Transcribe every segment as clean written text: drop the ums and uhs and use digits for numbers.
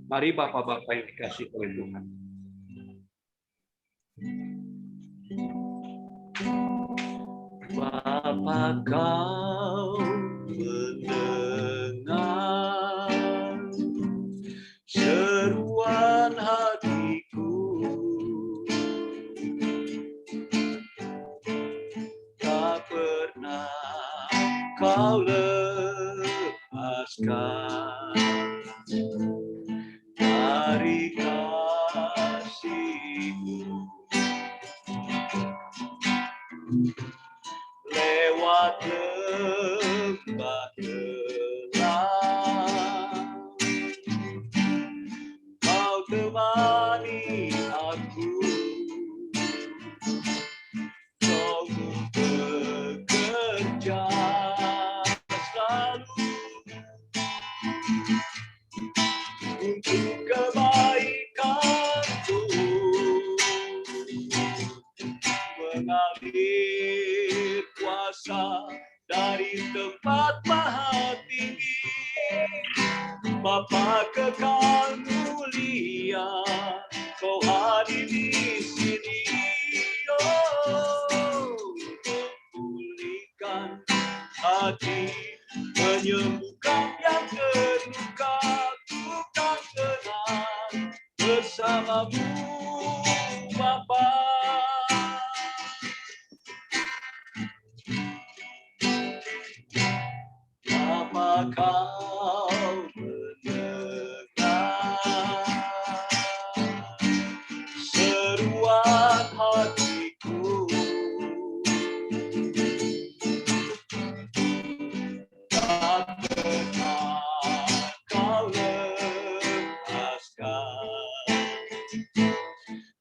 Mari Bapak-Bapak yang dikasih oleh Tuhan. Bapa kau mendengar seruan hatiku, tak pernah kau lepaskan dari kasih-Mu. Lewat lembah gelap, Kau temani aku. Kau bekerja selalu untuk kebaikanku, mengalir kuasa dari tempat maha tinggi. Bapa kekal mulia, Kau hadir di sini. Oh, memulihkan hati, menyembuhkan yang terluka. Ku kan tenang bersama-Mu, Bapa. Bapa kau mendengar seruan hatiku, tak pernah kau lepaskan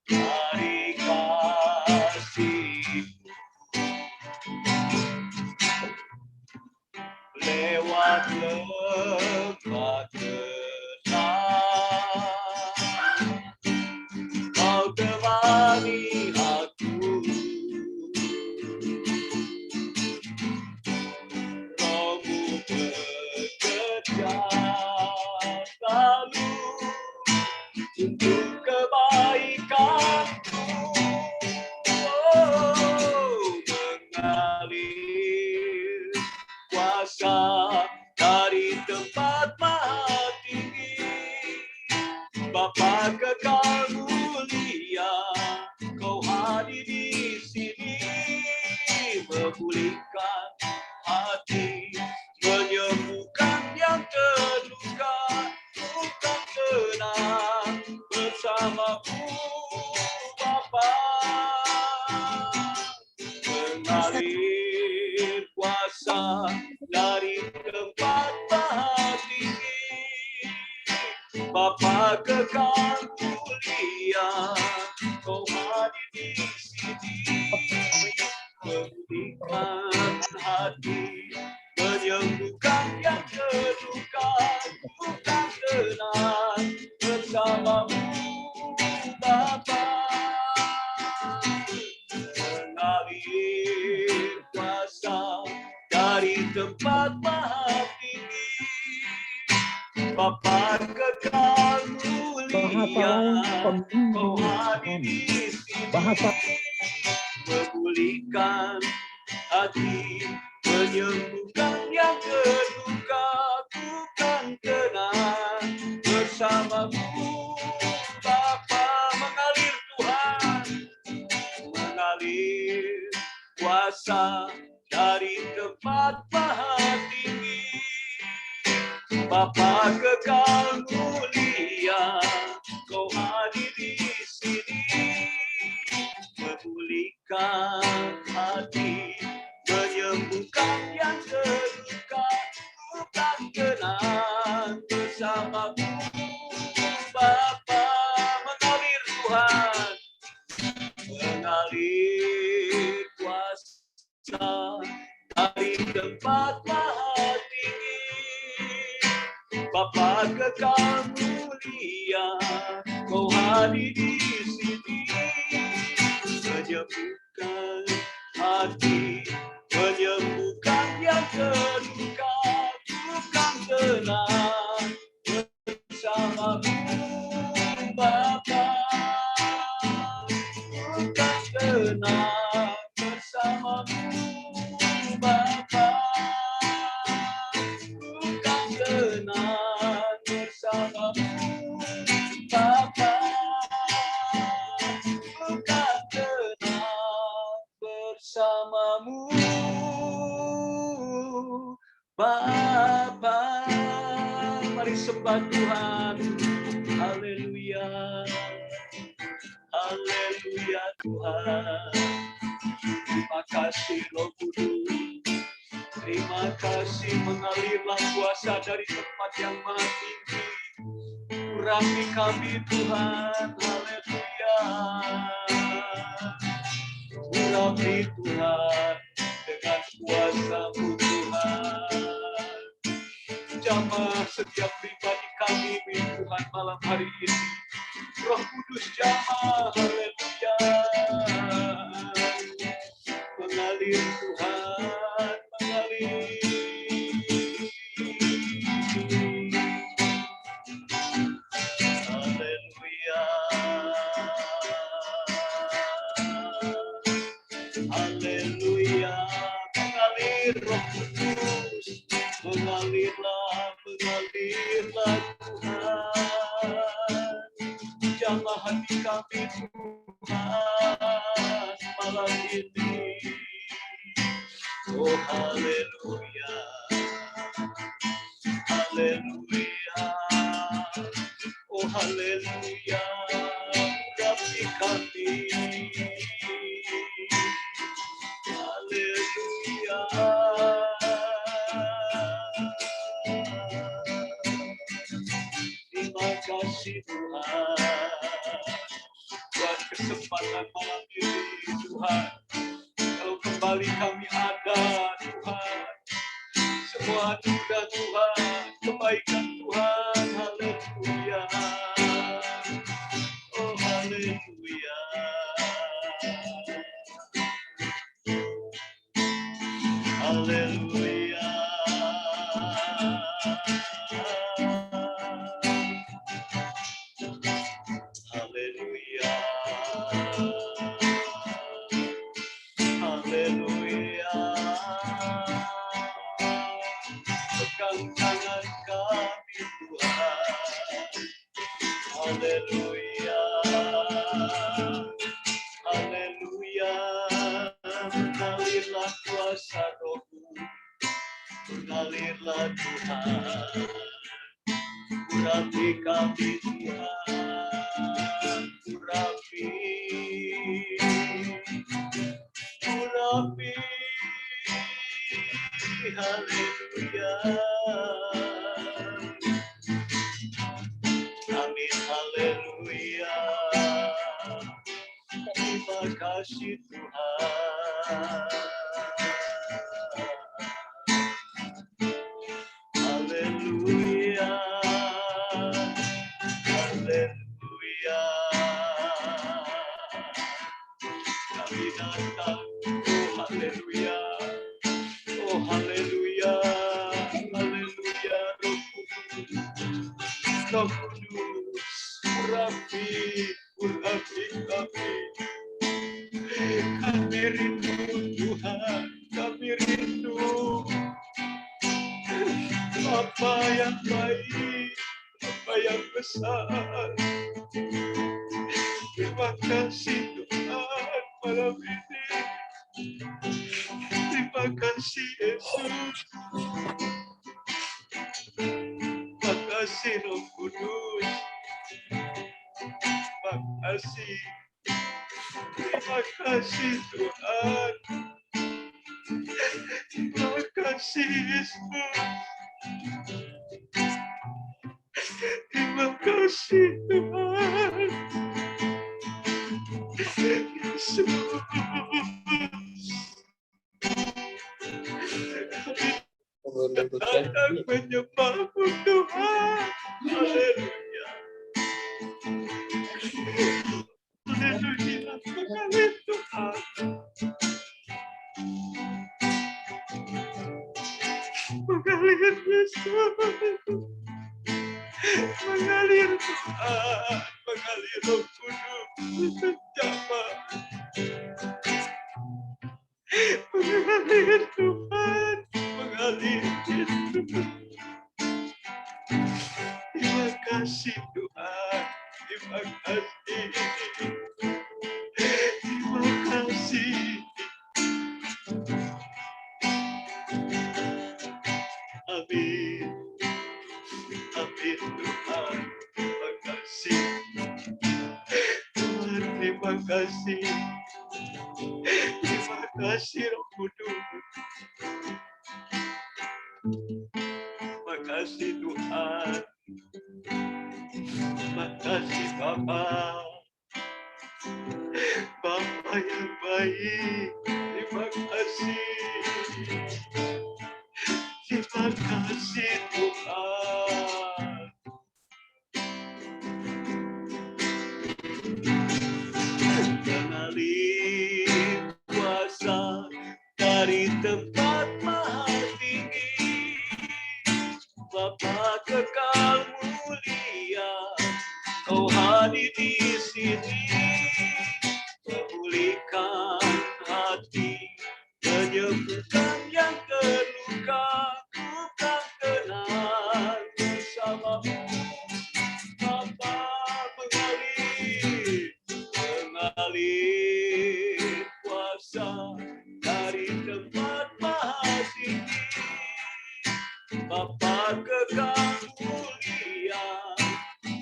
dari kasih-Mu. Lewat lembah gelap, Kau temani aku. Roh-Mu bekerja selalu untuk kebaikanku. Oh, mengalir kuasa dari tempat maha tinggi. Bapa kekal mulia, Kau hadir di sini, memulihkan hati, menyembuhkan yang terluka. Ku kan tenang bersama-Mu, Bapa. Mengalir kuasa dari tempat maha tinggi. Bapa kekal mulia, Kau hadir di sini, memulihkan hati, menyembuhkan yang terluka. Ku kan tenang bersama-Mu, Bapa. Mengalir kuasa dari tempat maha tinggi. Bapa kekal mulia, Kau hadir di sini, memulihkan hati, menyembuhkan yang terluka. Ku kan tenang bersama-Mu, Bapa. Mengalir Tuhan, mengalir kuasa dari tempat maha tinggi. Bapa kekal mulia, Kau hadir di sini, memulihkan hati, menyembuhkan yang terluka. Ku kan tenang bersama-Mu, Bapa. Mengalir Tuhan, mengalir kuasa dari tempat maha tinggi. Bapa kekal mulia, Kau hadir di sini, menyembuhkan hati, menyembuhkan yang terluka. Ku kan tenang bersama-Mu, Bapa, ku kan tenang bersamamu Bapa, ku kan tenang bersamamu Bapa, ku kan tenang bersamamu Bapa. Mari sembah Tuhan. Haleluya. Haleluya Tuhan. Terima kasih Roh Kudus. Terima kasih mengalirlah kuasa dari tempat yang maha tinggi. Urapi kami Tuhan. Haleluya. Urapi Tuhan dengan kuasa-Mu Tuhan. Jamah setiap pribadi kami Tuhan malam hari ini. Roh Kudus jamah, haleluya. Mengalir Tuhan, mengalir. Haleluya. Haleluya. Mengalir Roh Kudus. Mengalirlah Tuhan. Jamah hati kami Tuhan malam ini. Oh haleluya. Haleluya. Oh haleluya. Urapi kami. Haleluya. Terima kasih Tuhan buat kesempatan malam ini Tuhan. Kalau kembali kami ada Tuhan, semua anugerah Tuhan, kebaikan Tuhan, haleluya. Oh haleluya. Haleluya. Haleluya. Haleluya. Pegang tangan kami Tuhan. Haleluya. Haleluya. Mengalirlah kuasa Roh-Mu. Mengalirlah Tuhan. Urapi kami Tuhan. Urapi. Urapi. Haleluya. Amin. Haleluya. Terima kasih Tuhan. Haleluya. Haleluya. Kami datang. Oh haleluya. Oh haleluya. Haleluya. Roh Kudus. Roh Kudus. Urapi. Urapi kami. Kami rindu Tuhan. Kami rindu. Apa yang baik, apa yang besar. Terima kasih Tuhan malam ini. Terima kasih Yesus. Terima kasih Roh Kudus. Terima kasih. Terima kasih Tuhan. Terima kasih Yesus. Terima kasih Tuhan. Yesus. Kami datang menyembah-Mu Tuhan. Haleluya. Haleluya. Mengalir Tuhan. Mengalir Yesus. Mengalir Tuhan. mengalir Roh Kudus, jamah mengalir Tuhan, mengalir Yesus. Terima kasih Tuhan, terima kasih, terima kasih. Amin, amin Tuhan, terima kasih. Tuhan, terima kasih. Terima kasih Roh Kudus. Terima kasih Tuhan. Terima kasih Bapa. Bapa yang baik. Terima kasih. Terima kasih Tuhan. Mengalir kuasa dari tempat maha tinggi, Bapa kekal mulia, Kau hadir di sini, memulihkan hati, menyembuhkan yang terluka, ku kan kenal bersamamu. Bapa mengalir kuasa dari tempat maha tinggi, Bapa kekal mulia,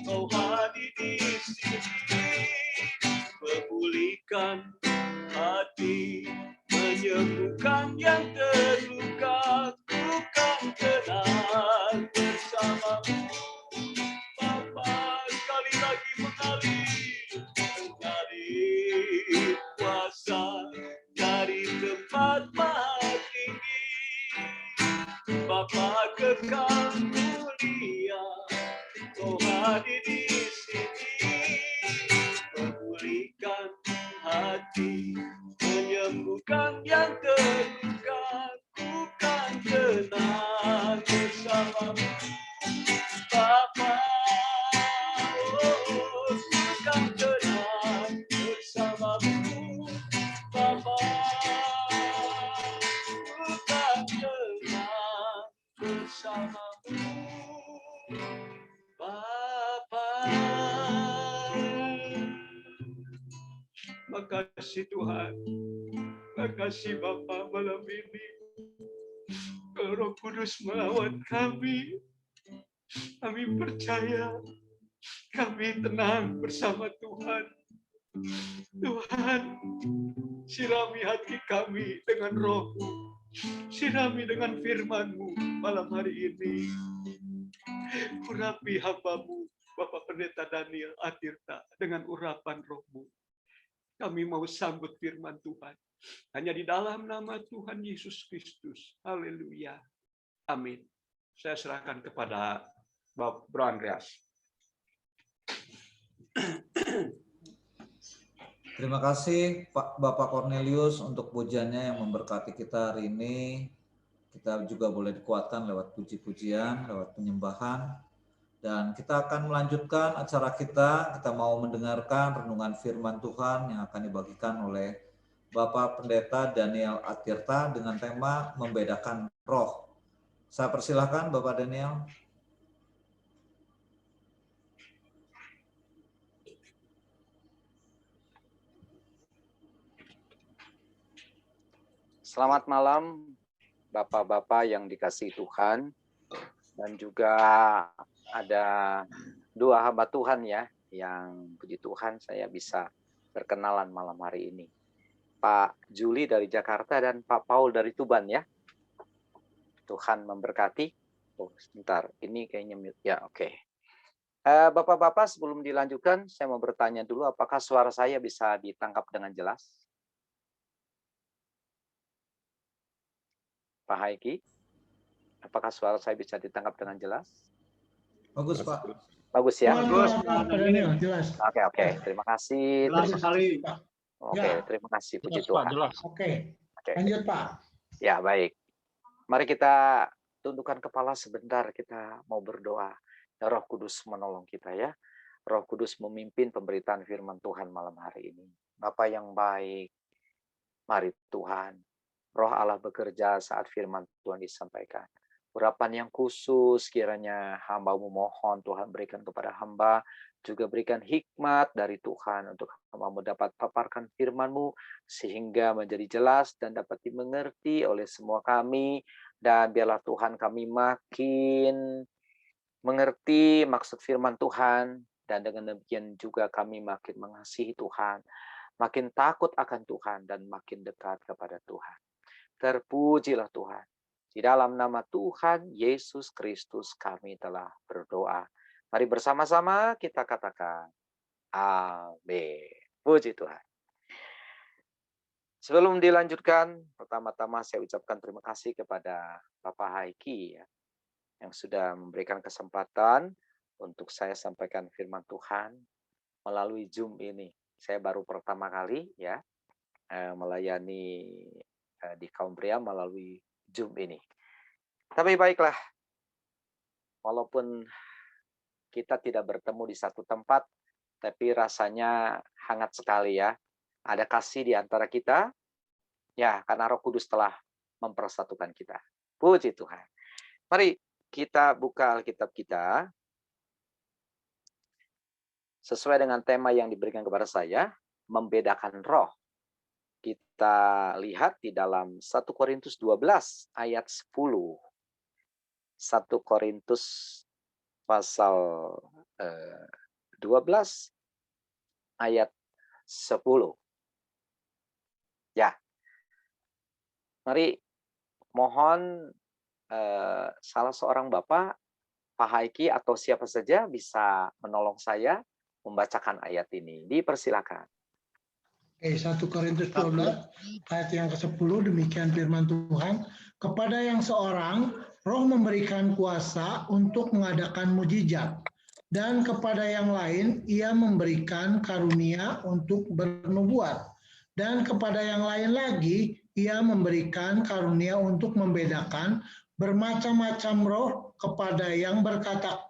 Kau hadir di sini, memulihkan hati, menyembuhkan yang terluka, ku kan kenal bersamamu. Bapa sekali lagi mengalir kuasa dari tempat maha tinggi, Bapa kekal mulia, Kau hadir di sini, memulihkan hati, menyembuhkan yang terluka, ku kan kenal bersamamu. Bapa, oh, ku kan kenal bersamamu. Bapa, ku kan kenal bersamamu. Bapa. Makasih Tuhan. Makasih Bapa malam ini. Roh Kudus melawat kami. Kami percaya. Kami tenang bersama Tuhan. Tuhan, sirami hati kami dengan Roh-Mu. Sirami dengan firman-Mu malam hari ini. Urapi hamba-Mu, Bapak Pendeta Daniel Atirta, dengan urapan Roh-Mu. Kami mau sambut firman Tuhan. Hanya di dalam nama Tuhan Yesus Kristus. Haleluya. Amin. Saya serahkan kepada Bro Andreas. Terima kasih Pak Bapak Cornelius untuk pujiannya yang memberkati kita hari ini. Kita juga boleh dikuatkan lewat puji-pujian, lewat penyembahan. Dan kita akan melanjutkan acara kita. Kita mau mendengarkan renungan firman Tuhan yang akan dibagikan oleh Bapak Pendeta Daniel Atirta dengan tema membedakan roh. Saya persilahkan Bapak Daniel. Selamat malam Bapak-Bapak yang dikasihi Tuhan, dan juga ada dua hamba Tuhan ya, yang puji Tuhan saya bisa berkenalan malam hari ini. Pak Juli dari Jakarta dan Pak Paul dari Tuban ya. Tuhan memberkati. Oh sebentar, ini kayaknya mute ya, oke. Bapak-Bapak sebelum dilanjutkan, saya mau bertanya dulu apakah suara saya bisa ditangkap dengan jelas? Pak Haiki, apakah suara saya bisa ditangkap dengan jelas? Bagus Pak. Bagus ya? Bagus, jelas. Oke. Terima kasih. Jelas sekali. Oke, terima kasih. Puji Tuhan. Oke. Lanjut Pak. Ya, baik. Mari kita tundukkan kepala sebentar, kita mau berdoa. Ya, Roh Kudus menolong kita ya. Roh Kudus memimpin pemberitaan firman Tuhan malam hari ini. Bapa yang baik, mari Tuhan, Roh Allah bekerja saat firman Tuhan disampaikan. Urapan yang khusus kiranya hamba-Mu mohon Tuhan berikan kepada hamba, juga berikan hikmat dari Tuhan untuk hamba-Mu dapat paparkan firman-Mu sehingga menjadi jelas dan dapat dimengerti oleh semua kami, dan biarlah Tuhan kami makin mengerti maksud firman Tuhan, dan dengan demikian juga kami makin mengasihi Tuhan, makin takut akan Tuhan, dan makin dekat kepada Tuhan. Terpujilah Tuhan. Di dalam nama Tuhan Yesus Kristus kami telah berdoa. Mari bersama-sama kita katakan amin. Puji Tuhan. Sebelum dilanjutkan, pertama-tama saya ucapkan terima kasih kepada Bapak Haiki ya, yang sudah memberikan kesempatan untuk saya sampaikan firman Tuhan melalui Zoom ini. Saya baru pertama kali ya melayani di kaum pria melalui Zoom ini. Tapi baiklah, walaupun kita tidak bertemu di satu tempat, tapi rasanya hangat sekali ya. Ada kasih di antara kita, ya karena Roh Kudus telah mempersatukan kita. Puji Tuhan. Mari kita buka Alkitab kita. Sesuai dengan tema yang diberikan kepada saya, membedakan roh. Kita lihat di dalam 1 Korintus 12 ayat 10. 1 Korintus pasal 12 ayat 10. Ya. Mari mohon salah seorang Bapak, Pak Haiki atau siapa saja bisa menolong saya membacakan ayat ini. Dipersilakan. Oke, 1 Korintus 12 ayat yang ke-10, demikian firman Tuhan, kepada yang seorang Roh memberikan kuasa untuk mengadakan mujizat, dan kepada yang lain Ia memberikan karunia untuk bernubuat, dan kepada yang lain lagi Ia memberikan karunia untuk membedakan bermacam-macam roh, kepada yang berkata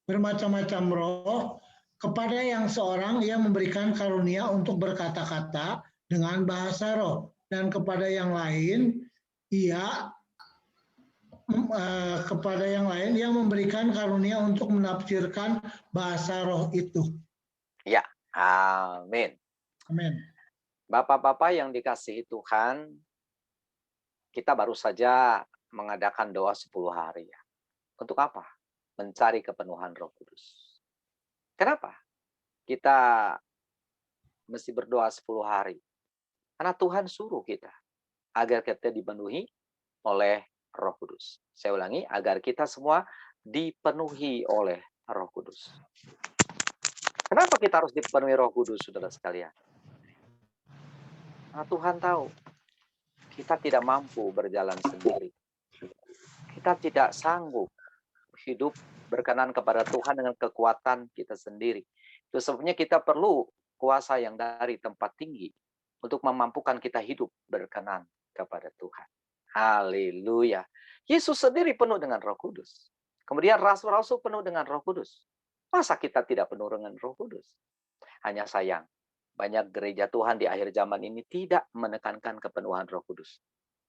bermacam-macam roh. Kepada yang seorang Ia memberikan karunia untuk berkata-kata dengan bahasa roh, dan kepada yang lain Ia memberikan karunia untuk menafsirkan bahasa roh itu. Ya, amin. Amin. Bapak-bapak yang dikasihi Tuhan, kita baru saja mengadakan doa 10 hari ya. Untuk apa? Mencari kepenuhan Roh Kudus. Kenapa kita mesti berdoa 10 hari? Karena Tuhan suruh kita agar kita dipenuhi oleh Roh Kudus. Saya ulangi, agar kita semua dipenuhi oleh Roh Kudus. Kenapa kita harus dipenuhi Roh Kudus, saudara sekalian? Karena Tuhan tahu kita tidak mampu berjalan sendiri. Kita tidak sanggup hidup berkenan kepada Tuhan dengan kekuatan kita sendiri. Itu sebabnya kita perlu kuasa yang dari tempat tinggi untuk memampukan kita hidup berkenan kepada Tuhan. Haleluya. Yesus sendiri penuh dengan Roh Kudus. Kemudian rasul-rasul penuh dengan Roh Kudus. Masa kita tidak penuh dengan Roh Kudus? Hanya sayang, banyak gereja Tuhan di akhir zaman ini tidak menekankan kepenuhan Roh Kudus.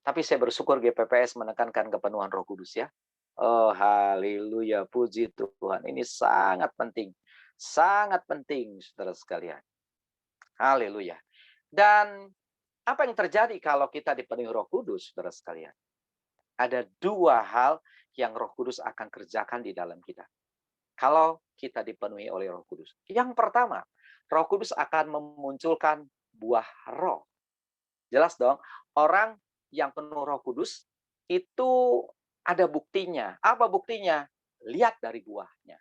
Tapi saya bersyukur GPPS menekankan kepenuhan Roh Kudus ya. Oh, haleluya, puji Tuhan. Ini sangat penting. Sangat penting, saudara sekalian. Haleluya. Dan apa yang terjadi kalau kita dipenuhi Roh Kudus, saudara sekalian? Ada 2 hal yang Roh Kudus akan kerjakan di dalam kita. Kalau kita dipenuhi oleh Roh Kudus. Yang pertama, Roh Kudus akan memunculkan buah roh. Jelas dong, orang yang penuh Roh Kudus itu ada buktinya. Apa buktinya? Lihat dari buahnya.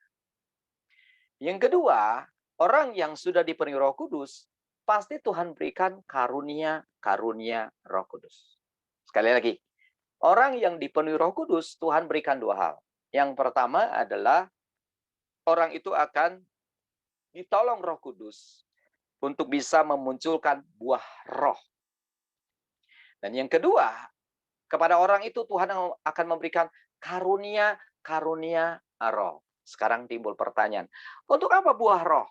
Yang kedua, orang yang sudah dipenuhi Roh Kudus, pasti Tuhan berikan karunia-karunia Roh Kudus. Sekali lagi, orang yang dipenuhi Roh Kudus, Tuhan berikan 2 hal. Yang pertama adalah orang itu akan ditolong Roh Kudus untuk bisa memunculkan buah roh. Dan yang kedua, kepada orang itu Tuhan akan memberikan karunia-karunia roh. Sekarang timbul pertanyaan, untuk apa buah roh?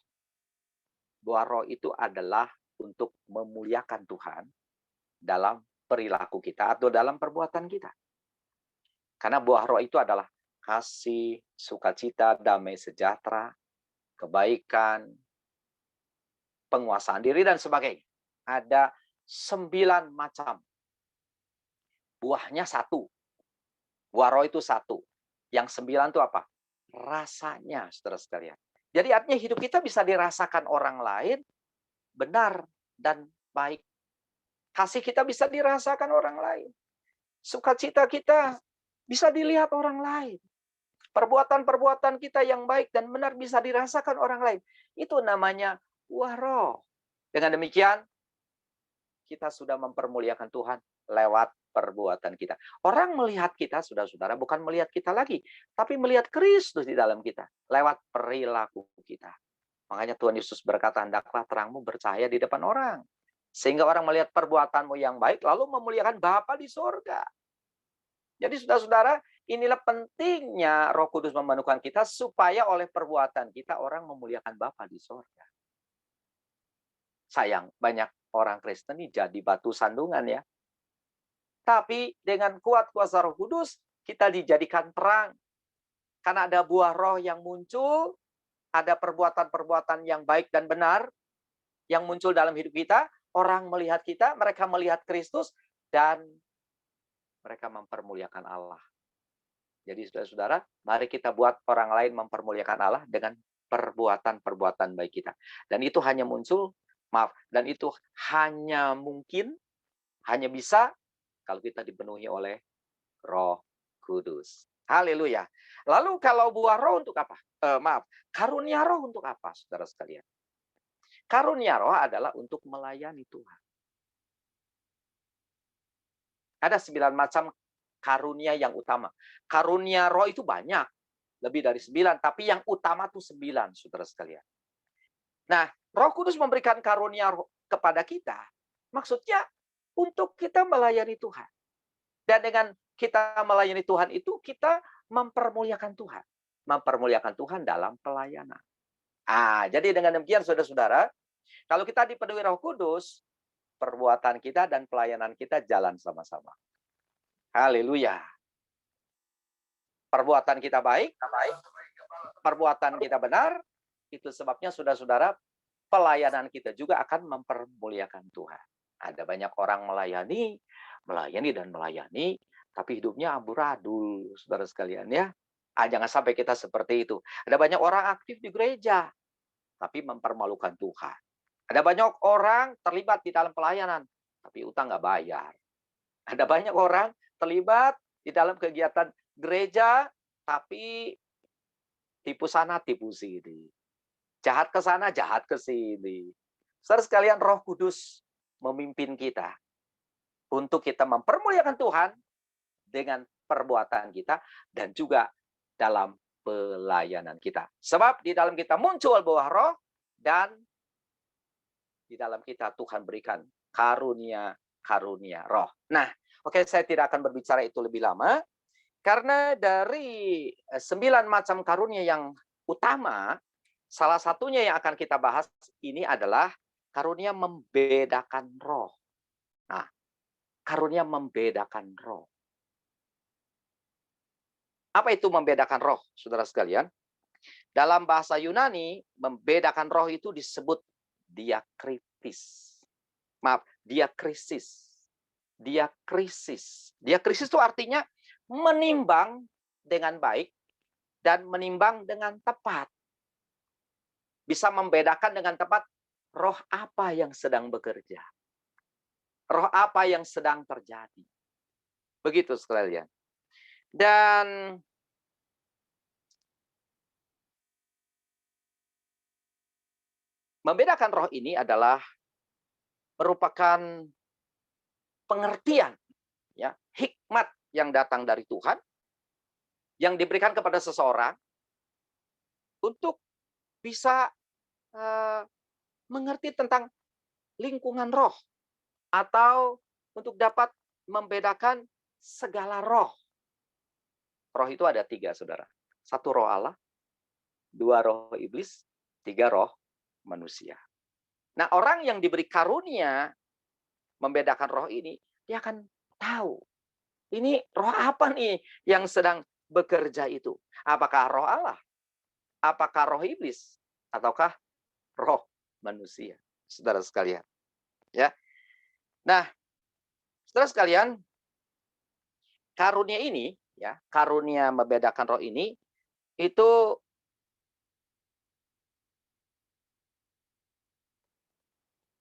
Buah roh itu adalah untuk memuliakan Tuhan dalam perilaku kita atau dalam perbuatan kita. Karena buah roh itu adalah kasih, sukacita, damai sejahtera, kebaikan, penguasaan diri, dan sebagainya. Ada 9 macam. Buahnya satu. Buah roh itu satu. Yang 9 itu apa? Rasanya, saudara sekalian. Jadi artinya hidup kita bisa dirasakan orang lain benar dan baik. Kasih kita bisa dirasakan orang lain. Sukacita kita bisa dilihat orang lain. Perbuatan-perbuatan kita yang baik dan benar bisa dirasakan orang lain. Itu namanya buah roh. Dengan demikian, kita sudah mempermuliakan Tuhan lewat perbuatan kita. Orang melihat kita, saudara-saudara, bukan melihat kita lagi, tapi melihat Kristus di dalam kita, lewat perilaku kita. Makanya Tuhan Yesus berkata, hendaklah terangmu bercahaya di depan orang. Sehingga orang melihat perbuatanmu yang baik, lalu memuliakan Bapa di sorga. Jadi saudara-saudara, inilah pentingnya Roh Kudus memenuhkan kita, supaya oleh perbuatan kita, orang memuliakan Bapa di sorga. Sayang, banyak orang Kristen ini jadi batu sandungan ya. Tapi dengan kuat kuasa Roh Kudus, kita dijadikan terang. Karena ada buah roh yang muncul, ada perbuatan-perbuatan yang baik dan benar yang muncul dalam hidup kita. Orang melihat kita, mereka melihat Kristus, dan mereka mempermuliakan Allah. Jadi saudara-saudara, mari kita buat orang lain mempermuliakan Allah dengan perbuatan-perbuatan baik kita. Dan itu hanya muncul, dan itu hanya mungkin, hanya bisa kalau kita dipenuhi oleh Roh Kudus. Haleluya. Lalu kalau buah roh untuk apa? Karunia roh untuk apa, saudara sekalian? Karunia roh adalah untuk melayani Tuhan. Ada 9 macam karunia yang utama. Karunia roh itu banyak. Lebih dari 9. Tapi yang utama itu 9, saudara sekalian. Nah, Roh Kudus memberikan karunia roh kepada kita. Maksudnya untuk kita melayani Tuhan. Dan dengan kita melayani Tuhan itu, kita mempermuliakan Tuhan. Mempermuliakan Tuhan dalam pelayanan. Jadi dengan demikian, saudara-saudara, kalau kita dipenuhi Roh Kudus, perbuatan kita dan pelayanan kita jalan sama-sama. Haleluya. Perbuatan kita baik, perbuatan kita benar, itu sebabnya saudara-saudara, pelayanan kita juga akan mempermuliakan Tuhan. Ada banyak orang melayani dan melayani, tapi hidupnya amburadul, saudara sekalian ya. Jangan sampai kita seperti itu. Ada banyak orang aktif di gereja, tapi mempermalukan Tuhan. Ada banyak orang terlibat di dalam pelayanan, tapi utang nggak bayar. Ada banyak orang terlibat di dalam kegiatan gereja, tapi tipu sana, tipu sini. Jahat ke sana, jahat ke sini. Saudara sekalian, Roh Kudus memimpin kita untuk kita mempermuliakan Tuhan dengan perbuatan kita dan juga dalam pelayanan kita. Sebab di dalam kita muncul buah roh dan di dalam kita Tuhan berikan karunia roh. Nah, oke, saya tidak akan berbicara itu lebih lama karena dari 9 macam karunia yang utama, salah satunya yang akan kita bahas ini adalah karunia membedakan roh. Nah, karunia membedakan roh. Apa itu membedakan roh, saudara sekalian? Dalam bahasa Yunani, membedakan roh itu disebut diakritis. Diakrisis. Diakrisis. Diakrisis itu artinya menimbang dengan baik dan menimbang dengan tepat. Bisa membedakan dengan tepat roh apa yang sedang bekerja. Roh apa yang sedang terjadi. Begitu sekalian. Dan membedakan roh ini adalah merupakan pengertian, ya, hikmat yang datang dari Tuhan, yang diberikan kepada seseorang untuk bisa mengerti tentang lingkungan roh, atau untuk dapat membedakan segala roh. Roh itu ada 3, saudara. 1 roh Allah, 2 roh iblis, 3 roh manusia. Nah, orang yang diberi karunia membedakan roh ini, dia akan tahu. Ini roh apa nih yang sedang bekerja itu? Apakah roh Allah? Apakah roh iblis? Ataukah roh manusia? Saudara sekalian. Ya. Nah, saudara sekalian, karunia ini, ya, karunia membedakan roh ini, itu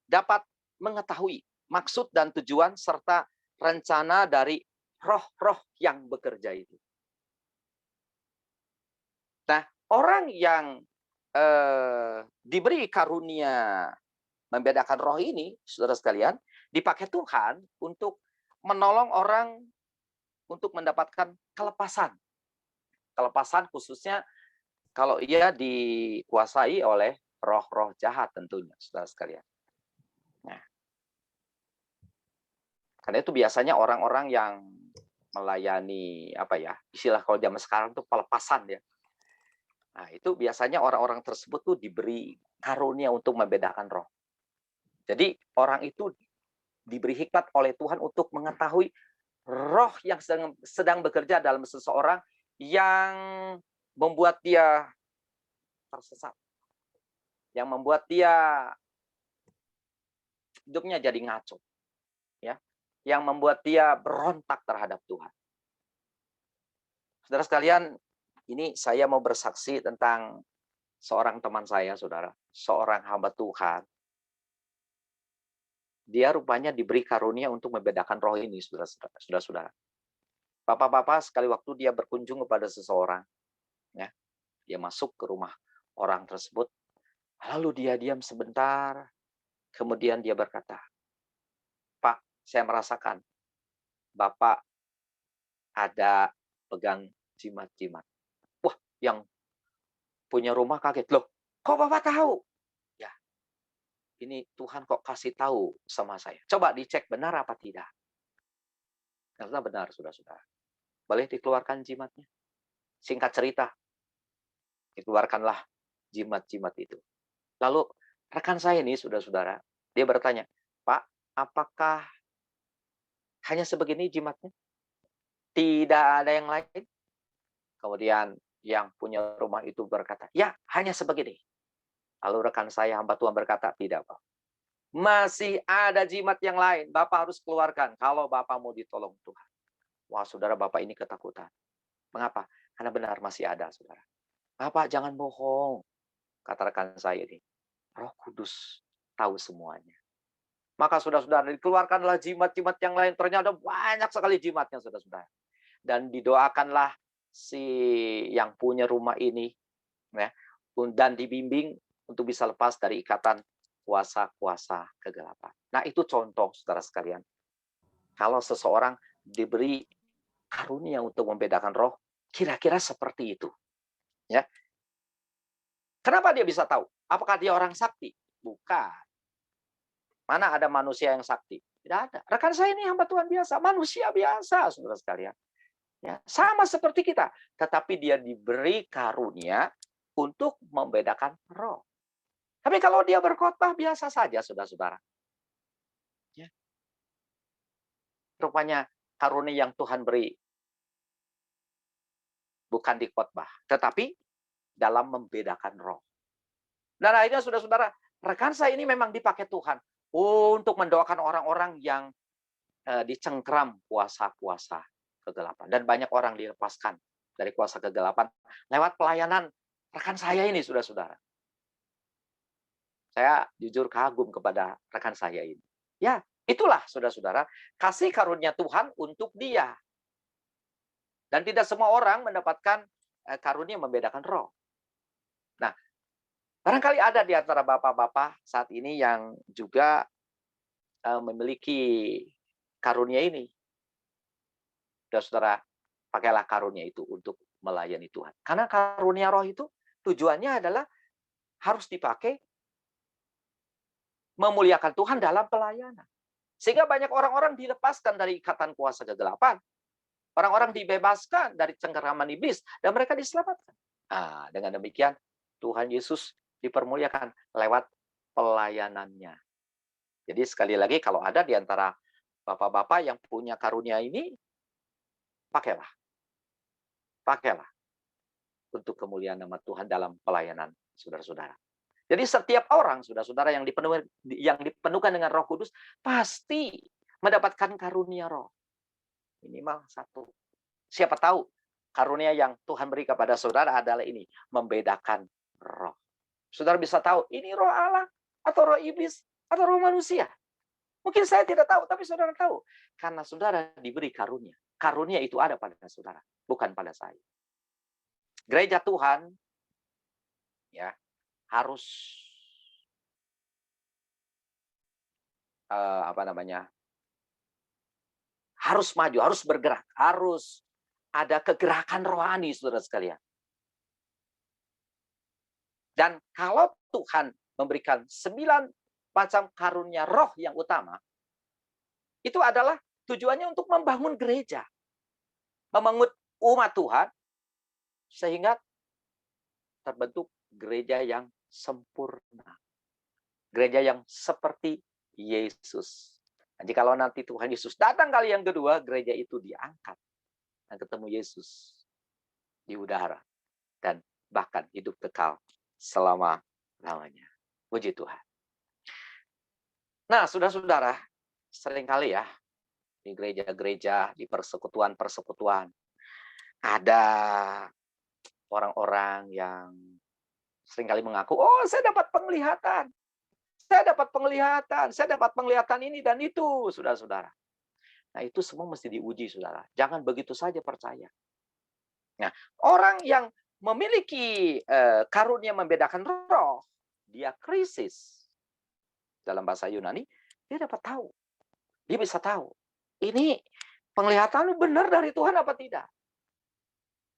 dapat mengetahui maksud dan tujuan serta rencana dari roh-roh yang bekerja itu. Nah, orang yang diberi karunia membedakan roh ini, saudara sekalian, dipakai Tuhan untuk menolong orang untuk mendapatkan kelepasan. Kelepasan khususnya kalau ia dikuasai oleh roh-roh jahat tentunya, saudara sekalian. Nah, karena itu biasanya orang-orang yang melayani, apa ya, istilah kalau zaman sekarang itu pelepasan ya. Nah, itu biasanya orang-orang tersebut tuh diberi karunia untuk membedakan roh. Jadi orang itu diberi hikmat oleh Tuhan untuk mengetahui roh yang sedang bekerja dalam seseorang yang membuat dia tersesat. Yang membuat dia hidupnya jadi ngaco. Ya. Yang membuat dia berontak terhadap Tuhan. Saudara sekalian, ini saya mau bersaksi tentang seorang teman saya, saudara. Seorang hamba Tuhan. Dia rupanya diberi karunia untuk membedakan roh ini, saudara-saudara. Bapak-bapak, sekali waktu dia berkunjung kepada seseorang. Ya, dia masuk ke rumah orang tersebut. Lalu dia diam sebentar. Kemudian dia berkata, "Pak, saya merasakan Bapak ada pegang jimat-jimat." Wah, yang punya rumah kaget. Loh, kok Bapak tahu? Ya, ini Tuhan kok kasih tahu sama saya. Coba dicek benar apa tidak. Ternyata benar, saudara-saudara. Boleh dikeluarkan jimatnya? Singkat cerita, dikeluarkanlah jimat-jimat itu. Lalu rekan saya ini, saudara-saudara, dia bertanya, "Pak, apakah hanya sebegini jimatnya? Tidak ada yang lain?" Kemudian yang punya rumah itu berkata, "Ya, hanya sebegini." Lalu rekan saya hamba Tuhan berkata, "Tidak, Pak. Masih ada jimat yang lain. Bapak harus keluarkan kalau Bapak mau ditolong Tuhan." Wah, saudara, Bapak ini ketakutan. Mengapa? Karena benar masih ada, saudara. "Bapak jangan bohong," kata rekan saya ini. "Roh Kudus tahu semuanya." Maka saudara-saudara, dikeluarkanlah jimat-jimat yang lain. Ternyata banyak sekali jimatnya, saudara-saudara. Dan didoakanlah si yang punya rumah ini, ya, dan dibimbing untuk bisa lepas dari ikatan kuasa-kuasa kegelapan. Nah, itu contoh, saudara sekalian. Kalau seseorang diberi karunia untuk membedakan roh, kira-kira seperti itu. Ya. Kenapa dia bisa tahu? Apakah dia orang sakti? Bukan. Mana ada manusia yang sakti? Tidak ada. Rekan saya ini hamba Tuhan biasa, manusia biasa, saudara sekalian. Ya, sama seperti kita, tetapi dia diberi karunia untuk membedakan roh. Tapi kalau dia berkhotbah biasa saja, saudara-saudara. Ya. Rupanya karunia yang Tuhan beri bukan di khotbah, tetapi dalam membedakan roh. Dan akhirnya, saudara-saudara, rekan saya ini memang dipakai Tuhan untuk mendoakan orang-orang yang dicengkram kuasa-kuasa kegelapan. Dan banyak orang dilepaskan dari kuasa kegelapan lewat pelayanan rekan saya ini, saudara-saudara. Saya jujur kagum kepada rekan saya ini. Ya, itulah, saudara-saudara, kasih karunia Tuhan untuk dia. Dan tidak semua orang mendapatkan karunia membedakan roh. Nah, barangkali ada di antara bapak-bapak saat ini yang juga memiliki karunia ini. Saudara, pakailah karunia itu untuk melayani Tuhan. Karena karunia roh itu tujuannya adalah harus dipakai memuliakan Tuhan dalam pelayanan. Sehingga banyak orang-orang dilepaskan dari ikatan kuasa kegelapan. Orang-orang dibebaskan dari cengkeraman iblis dan mereka diselamatkan. Nah, dengan demikian Tuhan Yesus dipermuliakan lewat pelayanannya. Jadi sekali lagi, kalau ada di antara bapak-bapak yang punya karunia ini, pakailah. Pakailah untuk kemuliaan nama Tuhan dalam pelayanan saudara-saudara. Jadi setiap orang, saudara-saudara, yang dipenuhkan dengan Roh Kudus pasti mendapatkan karunia roh. Minimal satu. Siapa tahu karunia yang Tuhan beri kepada saudara adalah ini, membedakan roh. Saudara bisa tahu, ini roh Allah, atau roh iblis, atau roh manusia. Mungkin saya tidak tahu, tapi saudara tahu. Karena saudara diberi karunia. Karunia itu ada pada saudara, bukan pada saya. Gereja Tuhan ya harus harus maju, harus bergerak, harus ada kegerakan rohani, saudara sekalian. Dan kalau Tuhan memberikan 9 macam karunia roh yang utama, itu adalah tujuannya untuk membangun gereja, membangun umat Tuhan, sehingga terbentuk gereja yang sempurna. Gereja yang seperti Yesus. Jadi kalau nanti Tuhan Yesus datang kali yang kedua, gereja itu diangkat dan ketemu Yesus di udara dan bahkan hidup kekal selama-lamanya. Puji Tuhan. Nah, saudara-saudara, seringkali ya di gereja-gereja, di persekutuan-persekutuan, ada orang-orang yang seringkali mengaku, oh saya dapat penglihatan. Saya dapat penglihatan, saya dapat penglihatan ini dan itu, saudara-saudara. Nah, itu semua mesti diuji, saudara. Jangan begitu saja percaya. Nah, orang yang memiliki karunia membedakan roh, dia krisis. Dalam bahasa Yunani, dia dapat tahu. Dia bisa tahu. Ini penglihatan benar dari Tuhan apa tidak?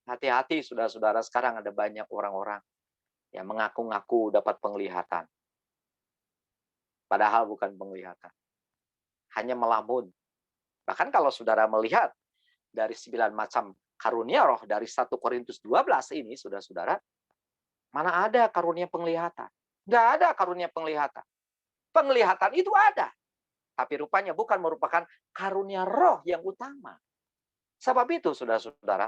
Hati-hati, saudara-saudara, sekarang ada banyak orang-orang yang mengaku-ngaku dapat penglihatan. Padahal bukan penglihatan. Hanya melamun. Bahkan kalau saudara melihat dari 9 macam karunia roh dari 1 Korintus 12 ini, saudara-saudara, mana ada karunia penglihatan? Nggak ada karunia penglihatan. Penglihatan itu ada. Tapi rupanya bukan merupakan karunia roh yang utama. Sebab itu, saudara-saudara,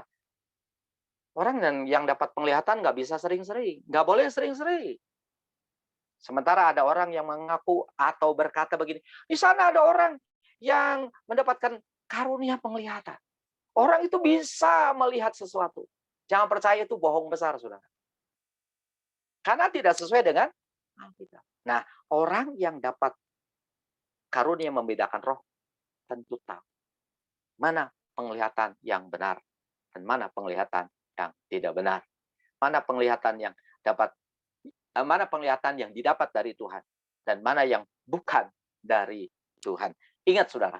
orang yang dapat penglihatan nggak bisa sering-sering. Nggak boleh sering-sering. Sementara ada orang yang mengaku atau berkata begini, di sana ada orang yang mendapatkan karunia penglihatan. Orang itu bisa melihat sesuatu. Jangan percaya, itu bohong besar, saudara. Karena tidak sesuai dengan Alkitab. Nah, orang yang dapat karunia membedakan roh tentu tahu mana penglihatan yang benar dan mana penglihatan yang tidak benar. Mana penglihatan yang didapat dari Tuhan dan mana yang bukan dari Tuhan. Ingat, saudara,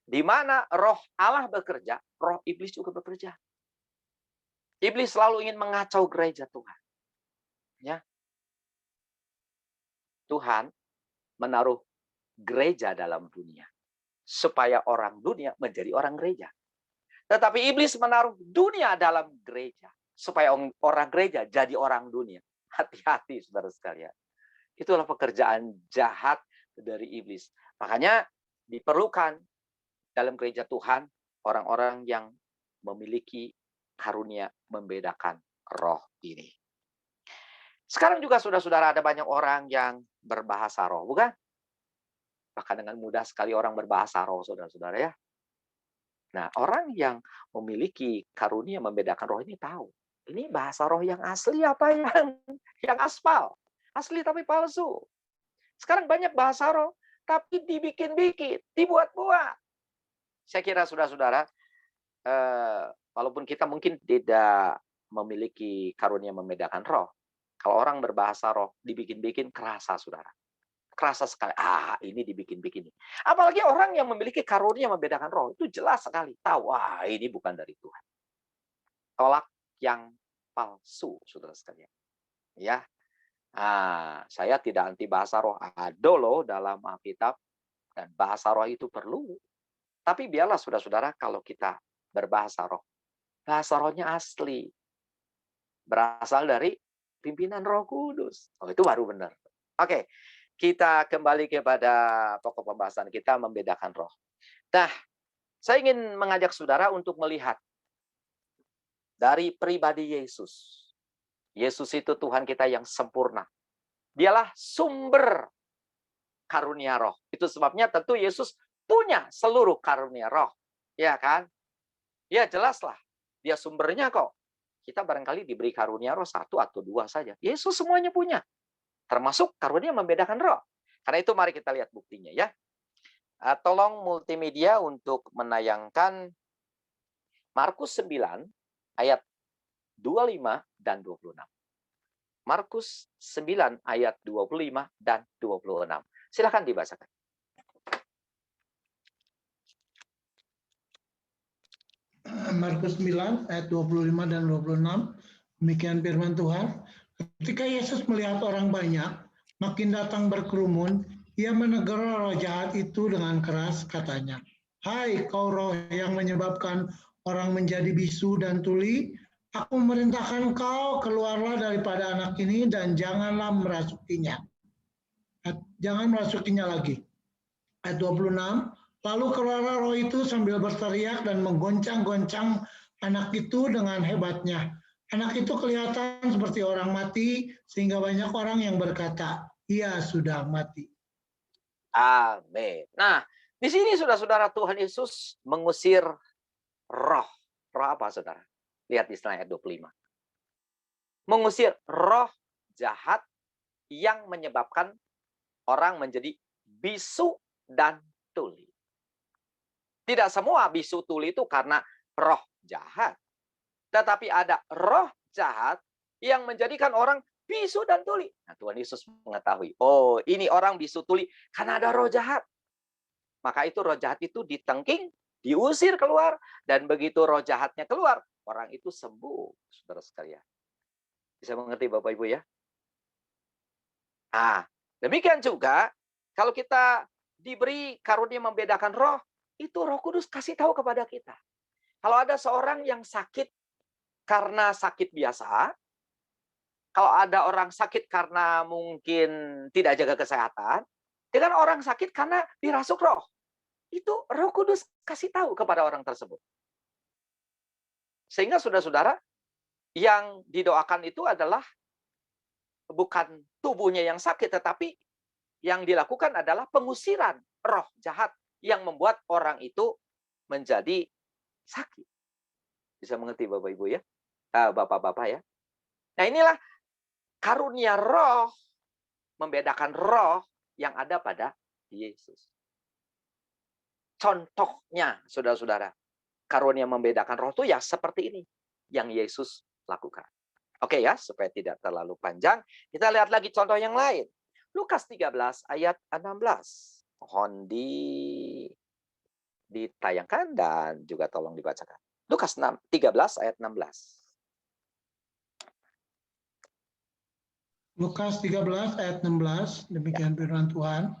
di mana roh Allah bekerja, roh iblis juga bekerja. Iblis selalu ingin mengacau gereja Tuhan. Ya. Tuhan menaruh gereja dalam dunia supaya orang dunia menjadi orang gereja. Tetapi iblis menaruh dunia dalam gereja supaya orang gereja jadi orang dunia. Hati-hati, saudara sekalian. Itulah pekerjaan jahat dari iblis. Makanya diperlukan dalam gereja Tuhan orang-orang yang memiliki karunia membedakan roh ini. Sekarang juga, saudara-saudara, ada banyak orang yang berbahasa roh, bukan? Bahkan dengan mudah sekali orang berbahasa roh, saudara-saudara ya. Nah, orang yang memiliki karunia membedakan roh ini tahu. Ini bahasa roh yang asli apa yang aspal. Asli tapi palsu. Sekarang banyak bahasa roh, tapi dibikin-bikin, dibuat-buat. Saya kira, saudara-saudara, walaupun kita mungkin tidak memiliki karunia membedakan roh, kalau orang berbahasa roh, dibikin-bikin, kerasa, saudara. Kerasa sekali. Ini dibikin-bikin. Apalagi orang yang memiliki karunia membedakan roh, itu jelas sekali. Tahu, ini bukan dari Tuhan. Tolak yang palsu, saudara sekalian. Ya. Saya tidak anti bahasa roh. Ada loh dalam Alkitab. Dan bahasa roh itu perlu. Tapi biarlah, saudara-saudara, kalau kita berbahasa roh, bahasa rohnya asli. Berasal dari pimpinan Roh Kudus. Oh, itu baru benar. Oke, kita kembali kepada pokok pembahasan kita, membedakan roh. Nah, saya ingin mengajak saudara untuk melihat dari pribadi Yesus. Yesus itu Tuhan kita yang sempurna. Dialah sumber karunia roh. Itu sebabnya tentu Yesus punya seluruh karunia roh. Ya kan? Ya jelaslah. Dia sumbernya kok. Kita barangkali diberi karunia roh 1 atau 2 saja. Yesus semuanya punya. Termasuk karunia membedakan roh. Karena itu mari kita lihat buktinya ya. Tolong multimedia untuk menayangkan Markus 9 ayat 25 dan 26. Markus 9 ayat 25 dan 26. Silakan dibacakan. Markus 9 ayat 25 dan 26. Demikian firman Tuhan. Ketika Yesus melihat orang banyak, makin datang berkerumun, ia menegur roh jahat itu dengan keras, katanya, "Hai kau roh yang menyebabkan orang menjadi bisu dan tuli, aku memerintahkan kau keluarlah daripada anak ini dan janganlah merasukinya." Jangan merasukinya lagi. Ayat 26, lalu keluarlah roh itu sambil berteriak dan menggoncang-goncang anak itu dengan hebatnya. Anak itu kelihatan seperti orang mati, sehingga banyak orang yang berkata, "Ia sudah mati." Amin. Nah, di sini saudara-saudara, Tuhan Yesus mengusir roh. Roh apa, saudara? Lihat di ayat 25. Mengusir roh jahat yang menyebabkan orang menjadi bisu dan tuli. Tidak semua bisu tuli itu karena roh jahat. Tetapi ada roh jahat yang menjadikan orang bisu dan tuli. Nah, Tuhan Yesus mengetahui, oh ini orang bisu tuli karena ada roh jahat. Maka itu roh jahat itu ditengking, diusir keluar. Dan begitu roh jahatnya keluar, orang itu sembuh, saudara sekalian. Bisa mengerti Bapak Ibu ya? Nah, demikian juga kalau kita diberi karunia membedakan roh, itu Roh Kudus kasih tahu kepada kita. Kalau ada seorang yang sakit karena sakit biasa, kalau ada orang sakit karena mungkin tidak jaga kesehatan, dengan orang sakit karena dirasuk roh, itu Roh Kudus kasih tahu kepada orang tersebut. Sehingga saudara-saudara, yang didoakan itu adalah bukan tubuhnya yang sakit, tetapi yang dilakukan adalah pengusiran roh jahat yang membuat orang itu menjadi sakit. Bisa mengerti Bapak Ibu ya? Bapak-bapak ya. Nah, inilah karunia roh, membedakan roh yang ada pada Yesus. Contohnya, saudara-saudara, karunia membedakan roh itu ya seperti ini yang Yesus lakukan. Oke ya, supaya tidak terlalu panjang, kita lihat lagi contoh yang lain. Lukas 13 ayat 16. Mohon ditayangkan dan juga tolong dibacakan. Lukas 13 ayat 16. Lukas 13 ayat 16, demikian firman Tuhan.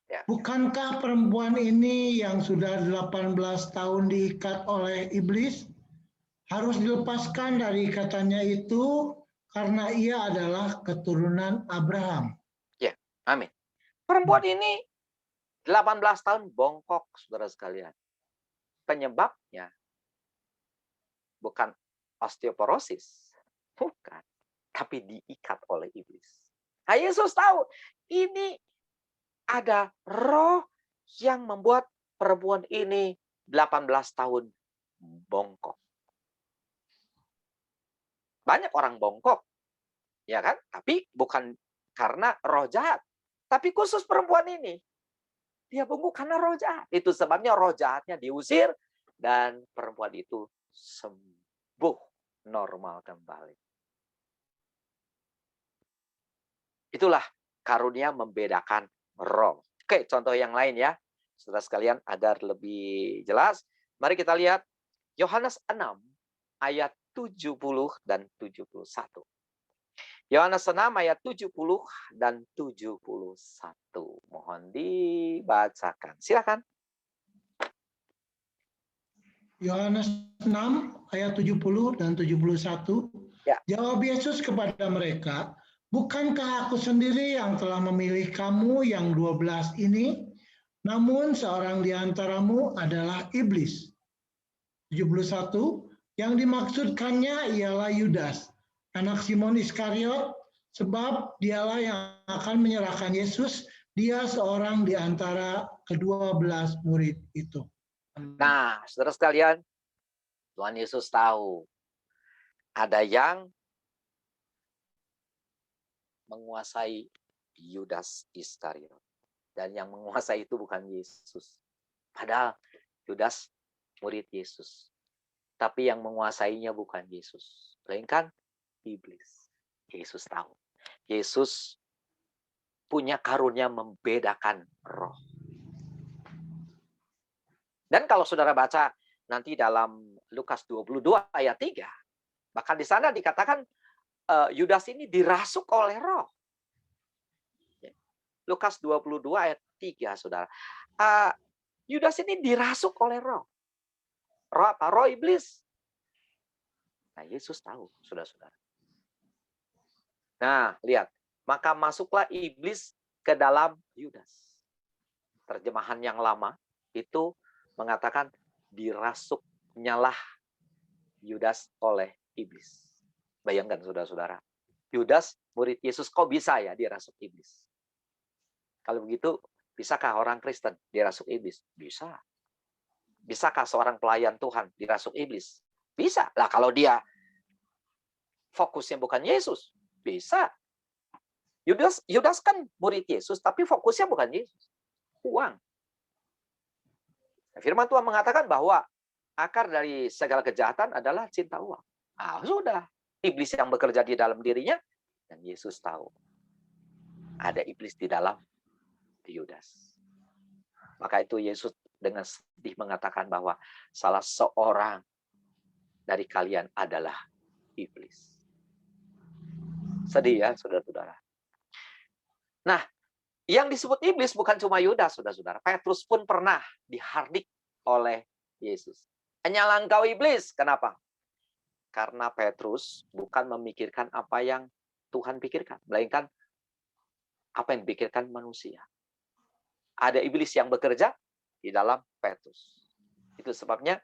Ya. Bukankah perempuan ini yang sudah 18 tahun diikat oleh iblis harus dilepaskan dari ikatannya itu karena ia adalah keturunan Abraham? Ya, amin. Perempuan ini 18 tahun bongkok, saudara sekalian. Penyebabnya bukan osteoporosis, bukan, tapi diikat oleh iblis. Nah, Yesus tahu ini ada roh yang membuat perempuan ini 18 tahun bongkok. Banyak orang bongkok, ya kan? Tapi bukan karena roh jahat. Tapi khusus perempuan ini, dia bongkok karena roh jahat. Itu sebabnya roh jahatnya diusir dan perempuan itu sembuh normal kembali. Itulah karunia membedakan roh. Oke, contoh yang lain ya. Saudara sekalian, agar lebih jelas, mari kita lihat Yohanes 6 ayat 70 dan 71. Yohanes 6 ayat 70 dan 71. Mohon dibacakan. Silakan. Yohanes 6 ayat 70 dan 71. Ya. Jawab Yesus kepada mereka, bukankah aku sendiri yang telah memilih kamu yang 12 ini? Namun seorang di antaramu adalah iblis. 71. Yang dimaksudkannya ialah Yudas, anak Simon Iskariot, sebab dialah yang akan menyerahkan Yesus. Dia seorang di antara ke-12 murid itu. Nah, saudara sekalian, Tuhan Yesus tahu ada yang menguasai Yudas Iskariot. Dan yang menguasai itu bukan Yesus. Padahal Yudas murid Yesus. Tapi yang menguasainya bukan Yesus. Melainkan iblis. Yesus tahu. Yesus punya karunia membedakan roh. Dan kalau saudara baca nanti dalam Lukas 22 ayat 3, bahkan di sana dikatakan Yudas ini dirasuk oleh roh. Lukas 22 ayat 3, saudara. Yudas ini dirasuk oleh roh. Roh apa? Roh iblis. Nah, Yesus tahu, saudara-saudara. Nah, lihat. Maka masuklah iblis ke dalam Yudas. Terjemahan yang lama itu mengatakan dirasuknyalah Yudas oleh iblis. Bayangkan saudara-saudara. Yudas murid Yesus kok bisa ya dirasuk iblis? Kalau begitu, bisakah orang Kristen dirasuk iblis? Bisa. Bisakah seorang pelayan Tuhan dirasuk iblis? Bisa. Lah kalau dia fokusnya bukan Yesus, bisa. Yudas kan murid Yesus, tapi fokusnya bukan Yesus. Uang. Firman Tuhan mengatakan bahwa akar dari segala kejahatan adalah cinta uang. Ah, sudah. Iblis yang bekerja di dalam dirinya, dan Yesus tahu. Ada iblis di dalam Yudas. Maka itu Yesus dengan sedih mengatakan bahwa salah seorang dari kalian adalah iblis. Sedih ya, saudara-saudara. Nah, yang disebut iblis bukan cuma Yudas, saudara-saudara. Petrus pun pernah dihardik oleh Yesus. Hanyalah engkau iblis. Kenapa? Karena Petrus bukan memikirkan apa yang Tuhan pikirkan, melainkan apa yang dipikirkan manusia. Ada iblis yang bekerja di dalam Petrus. Itu sebabnya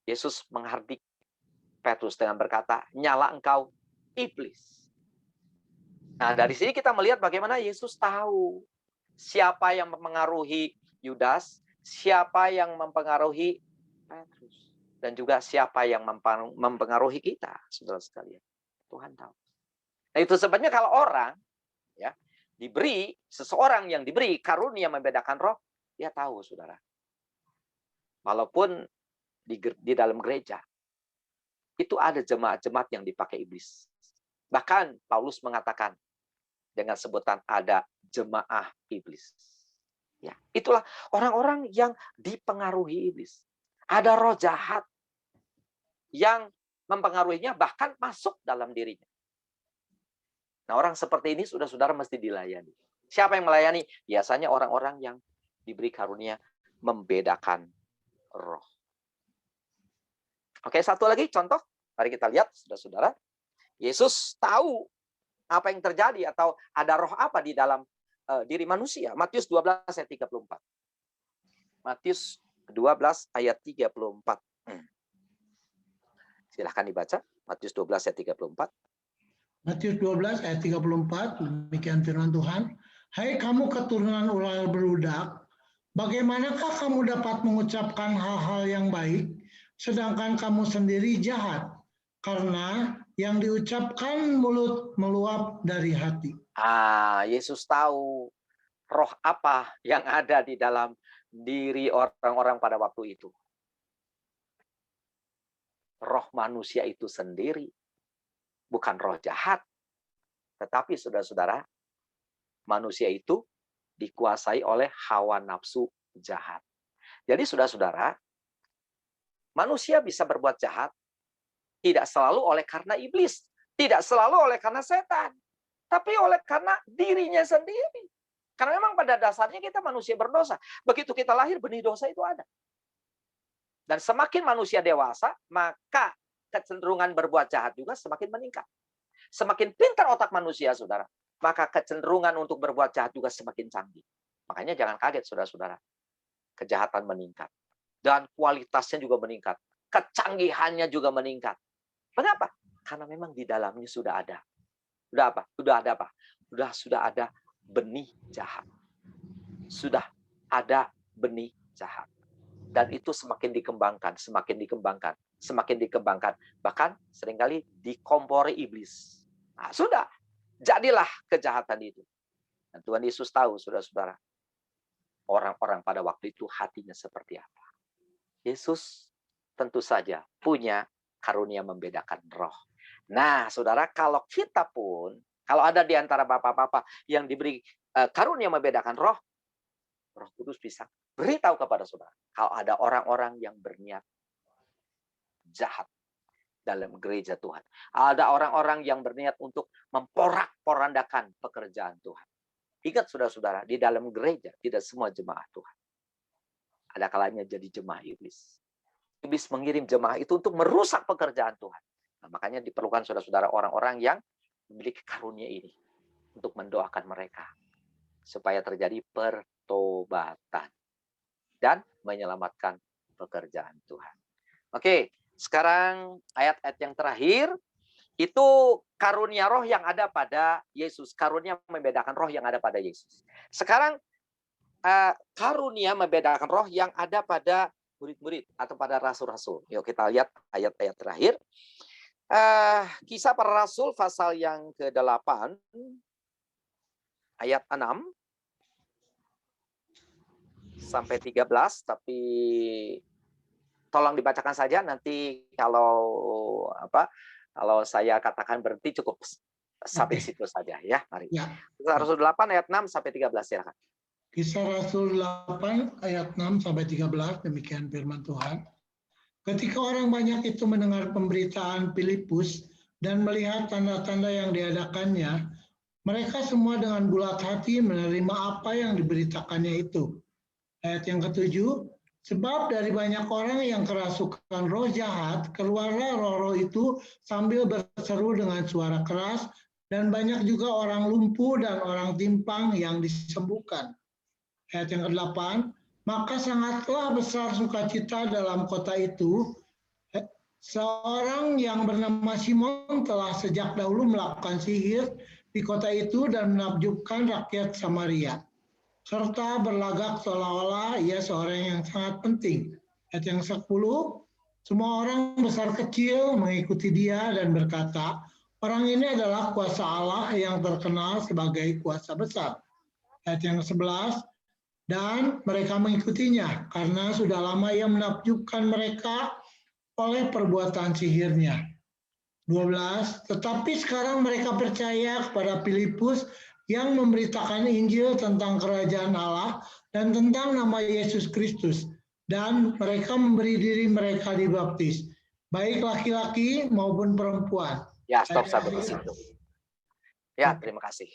Yesus menghardik Petrus dengan berkata, nyala engkau iblis. Nah, dari sini kita melihat bagaimana Yesus tahu siapa yang mempengaruhi Yudas, siapa yang mempengaruhi Petrus, dan juga siapa yang mempengaruhi kita, saudara sekalian. Tuhan tahu. Nah, itu sebabnya kalau orang ya diberi, seseorang yang diberi karunia membedakan roh, dia tahu, saudara. Walaupun di dalam gereja itu ada jemaat-jemaat yang dipakai iblis. Bahkan Paulus mengatakan dengan sebutan ada jemaah iblis. Ya, itulah orang-orang yang dipengaruhi iblis. Ada roh jahat yang mempengaruhinya bahkan masuk dalam dirinya. Nah, orang seperti ini saudara-saudara mesti dilayani. Siapa yang melayani? Biasanya orang-orang yang diberi karunia membedakan roh. Oke, satu lagi contoh. Mari kita lihat, saudara-saudara. Yesus tahu apa yang terjadi atau ada roh apa di dalam diri manusia. Matius 12 ayat 34. Matius 12 ayat 34. Silahkan dibaca. Matius 12 ayat 34. Matius 12 ayat 34, demikian firman Tuhan. Hai kamu keturunan ular beludak, bagaimanakah kamu dapat mengucapkan hal-hal yang baik, sedangkan kamu sendiri jahat? Karena yang diucapkan mulut meluap dari hati. Yesus tahu roh apa yang ada di dalam diri orang-orang pada waktu itu. Roh manusia itu sendiri. Bukan roh jahat. Tetapi saudara-saudara, manusia itu dikuasai oleh hawa nafsu jahat. Jadi saudara-saudara, manusia bisa berbuat jahat tidak selalu oleh karena iblis, tidak selalu oleh karena setan, tapi oleh karena dirinya sendiri. Karena memang pada dasarnya kita manusia berdosa. Begitu kita lahir, benih dosa itu ada. Dan semakin manusia dewasa, maka kecenderungan berbuat jahat juga semakin meningkat. Semakin pintar otak manusia, saudara, maka kecenderungan untuk berbuat jahat juga semakin canggih. Makanya jangan kaget, saudara-saudara. Kejahatan meningkat. Dan kualitasnya juga meningkat. Kecanggihannya juga meningkat. Kenapa? Karena memang di dalamnya sudah ada. Sudah apa? Sudah ada apa? Sudah ada benih jahat. Sudah ada benih jahat. Dan itu semakin dikembangkan, semakin dikembangkan, semakin dikembangkan. Bahkan seringkali dikompori iblis. Nah, sudah. Jadilah kejahatan itu. Dan Tuhan Yesus tahu, saudara-saudara, orang-orang pada waktu itu hatinya seperti apa. Yesus tentu saja punya karunia membedakan roh. Nah, saudara, kalau kita pun, kalau ada di antara bapak-bapak yang diberi karunia membedakan roh, Roh Kudus bisa beritahu kepada saudara, kalau ada orang-orang yang berniat jahat dalam gereja Tuhan. Ada orang-orang yang berniat untuk memporak-porandakan pekerjaan Tuhan. Ingat saudara-saudara, di dalam gereja tidak semua jemaat Tuhan. Ada kalanya jadi jemaah iblis. Iblis mengirim jemaah itu untuk merusak pekerjaan Tuhan. Nah, makanya diperlukan saudara-saudara orang-orang yang memiliki karunia ini untuk mendoakan mereka supaya terjadi pertobatan dan menyelamatkan pekerjaan Tuhan. Oke, sekarang ayat-ayat yang terakhir itu karunia roh yang ada pada Yesus, karunia membedakan roh yang ada pada Yesus. Sekarang karunia membedakan roh yang ada pada murid-murid atau pada rasul-rasul. Yuk kita lihat ayat-ayat terakhir. Kisah para Rasul pasal yang ke-8 ayat 6 sampai 13, tapi tolong dibacakan saja, nanti kalau saya katakan berhenti cukup sampai situ saja ya. Mari. Ya. Kisah Rasul 8 ayat 6 sampai 13 silakan. Kisah Rasul 8 ayat 6 sampai 13, demikian firman Tuhan. Ketika orang banyak itu mendengar pemberitaan Filipus dan melihat tanda-tanda yang diadakannya, mereka semua dengan bulat hati menerima apa yang diberitakannya itu. Ayat yang ke-7, sebab dari banyak orang yang kerasukan roh jahat, keluarlah roh-roh itu sambil berseru dengan suara keras, dan banyak juga orang lumpuh dan orang timpang yang disembuhkan. Ayat yang ke-8, maka sangatlah besar sukacita dalam kota itu. Seorang yang bernama Simon telah sejak dahulu melakukan sihir di kota itu dan menakjubkan rakyat Samaria, serta berlagak seolah-olah ia seorang yang sangat penting. Ayat yang 10, semua orang besar kecil mengikuti dia dan berkata, orang ini adalah kuasa Allah yang terkenal sebagai kuasa besar. Ayat yang 11, dan mereka mengikutinya karena sudah lama ia menakjubkan mereka oleh perbuatan sihirnya. 12, tetapi sekarang mereka percaya kepada Filipus yang memberitakan Injil tentang kerajaan Allah dan tentang nama Yesus Kristus, dan mereka memberi diri mereka dibaptis, baik laki-laki maupun perempuan. Ya, stop sampai di situ. Ya, terima kasih.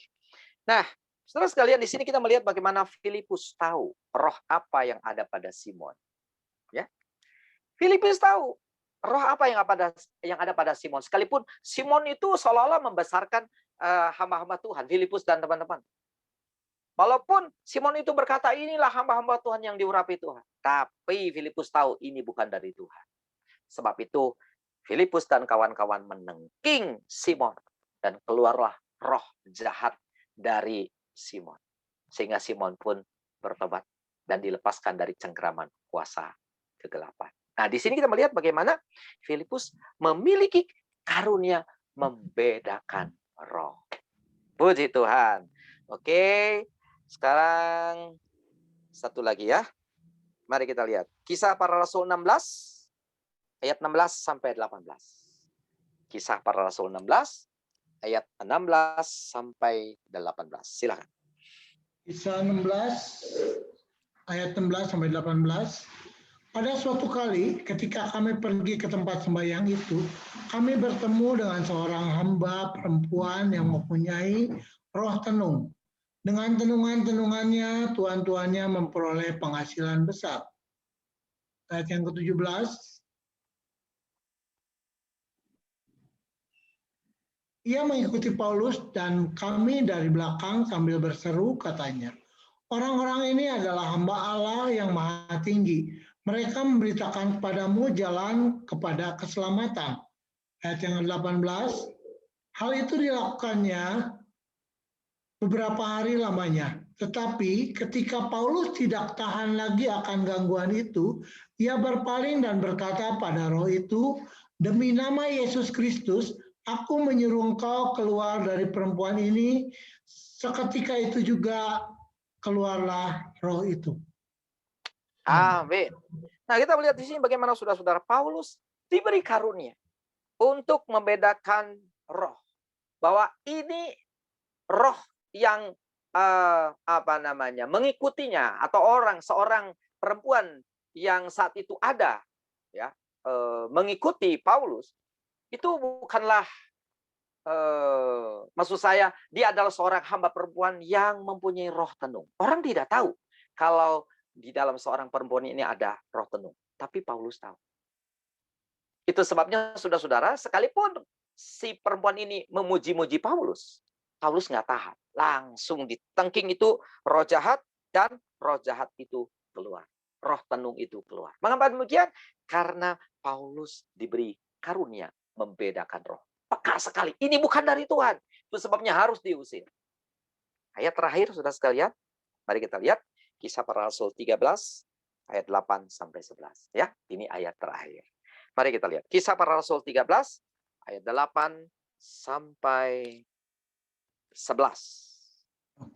Nah, saudara sekalian, di sini kita melihat bagaimana Filipus tahu roh apa yang ada pada Simon. Ya, Filipus tahu roh apa yang ada pada Simon. Sekalipun Simon itu seolah-olah membesarkan hamba-hamba Tuhan, Filipus dan teman-teman. Walaupun Simon itu berkata, inilah hamba-hamba Tuhan yang diurapi Tuhan. Tapi Filipus tahu ini bukan dari Tuhan. Sebab itu Filipus dan kawan-kawan menengking Simon. Dan keluarlah roh jahat dari Simon. Sehingga Simon pun bertobat dan dilepaskan dari cengkeraman kuasa kegelapan. Nah, di sini kita melihat bagaimana Filipus memiliki karunia membedakan roh. Puji Tuhan. Oke, sekarang satu lagi ya. Mari kita lihat. Kisah para Rasul 16, ayat 16 sampai 18. Kisah para Rasul 16, ayat 16 sampai 18. Silakan. Kisah 16, ayat 16 sampai 18. Pada suatu kali ketika kami pergi ke tempat sembahyang itu, kami bertemu dengan seorang hamba perempuan yang mempunyai roh tenung. Dengan tenungan-tenungannya, tuan-tuannya memperoleh penghasilan besar. Ayat yang ke-17. Ia mengikuti Paulus dan kami dari belakang sambil berseru, katanya, orang-orang ini adalah hamba Allah yang maha tinggi. Mereka memberitakan kepadamu jalan kepada keselamatan. Ayat yang ke-18. Hal itu dilakukannya beberapa hari lamanya. Tetapi ketika Paulus tidak tahan lagi akan gangguan itu, ia berpaling dan berkata pada roh itu, demi nama Yesus Kristus, aku menyuruh engkau keluar dari perempuan ini. Seketika itu juga keluarlah roh itu. Amin. Nah, kita melihat di sini bagaimana saudara-saudara Paulus diberi karunia untuk membedakan roh. Bahwa ini roh yang mengikutinya, atau seorang perempuan yang saat itu ada ya mengikuti Paulus, itu bukanlah maksud saya dia adalah seorang hamba perempuan yang mempunyai roh tenung. Orang tidak tahu kalau di dalam seorang perempuan ini ada roh tenung, tapi Paulus tahu. Itu sebabnya saudara-saudara, sekalipun si perempuan ini memuji-muji Paulus nggak tahan. Langsung ditengking itu roh jahat, dan roh jahat itu keluar. Roh tenung itu keluar. Mengapa demikian? Karena Paulus diberi karunia membedakan roh. Peka sekali. Ini bukan dari Tuhan. Itu sebabnya harus diusir. Ayat terakhir, saudara sekalian. Mari kita lihat. Kisah Para Rasul 13, ayat 8 sampai 11. Ya, ini ayat terakhir. Mari kita lihat. Kisah Para Rasul 13, ayat 8 sampai 11.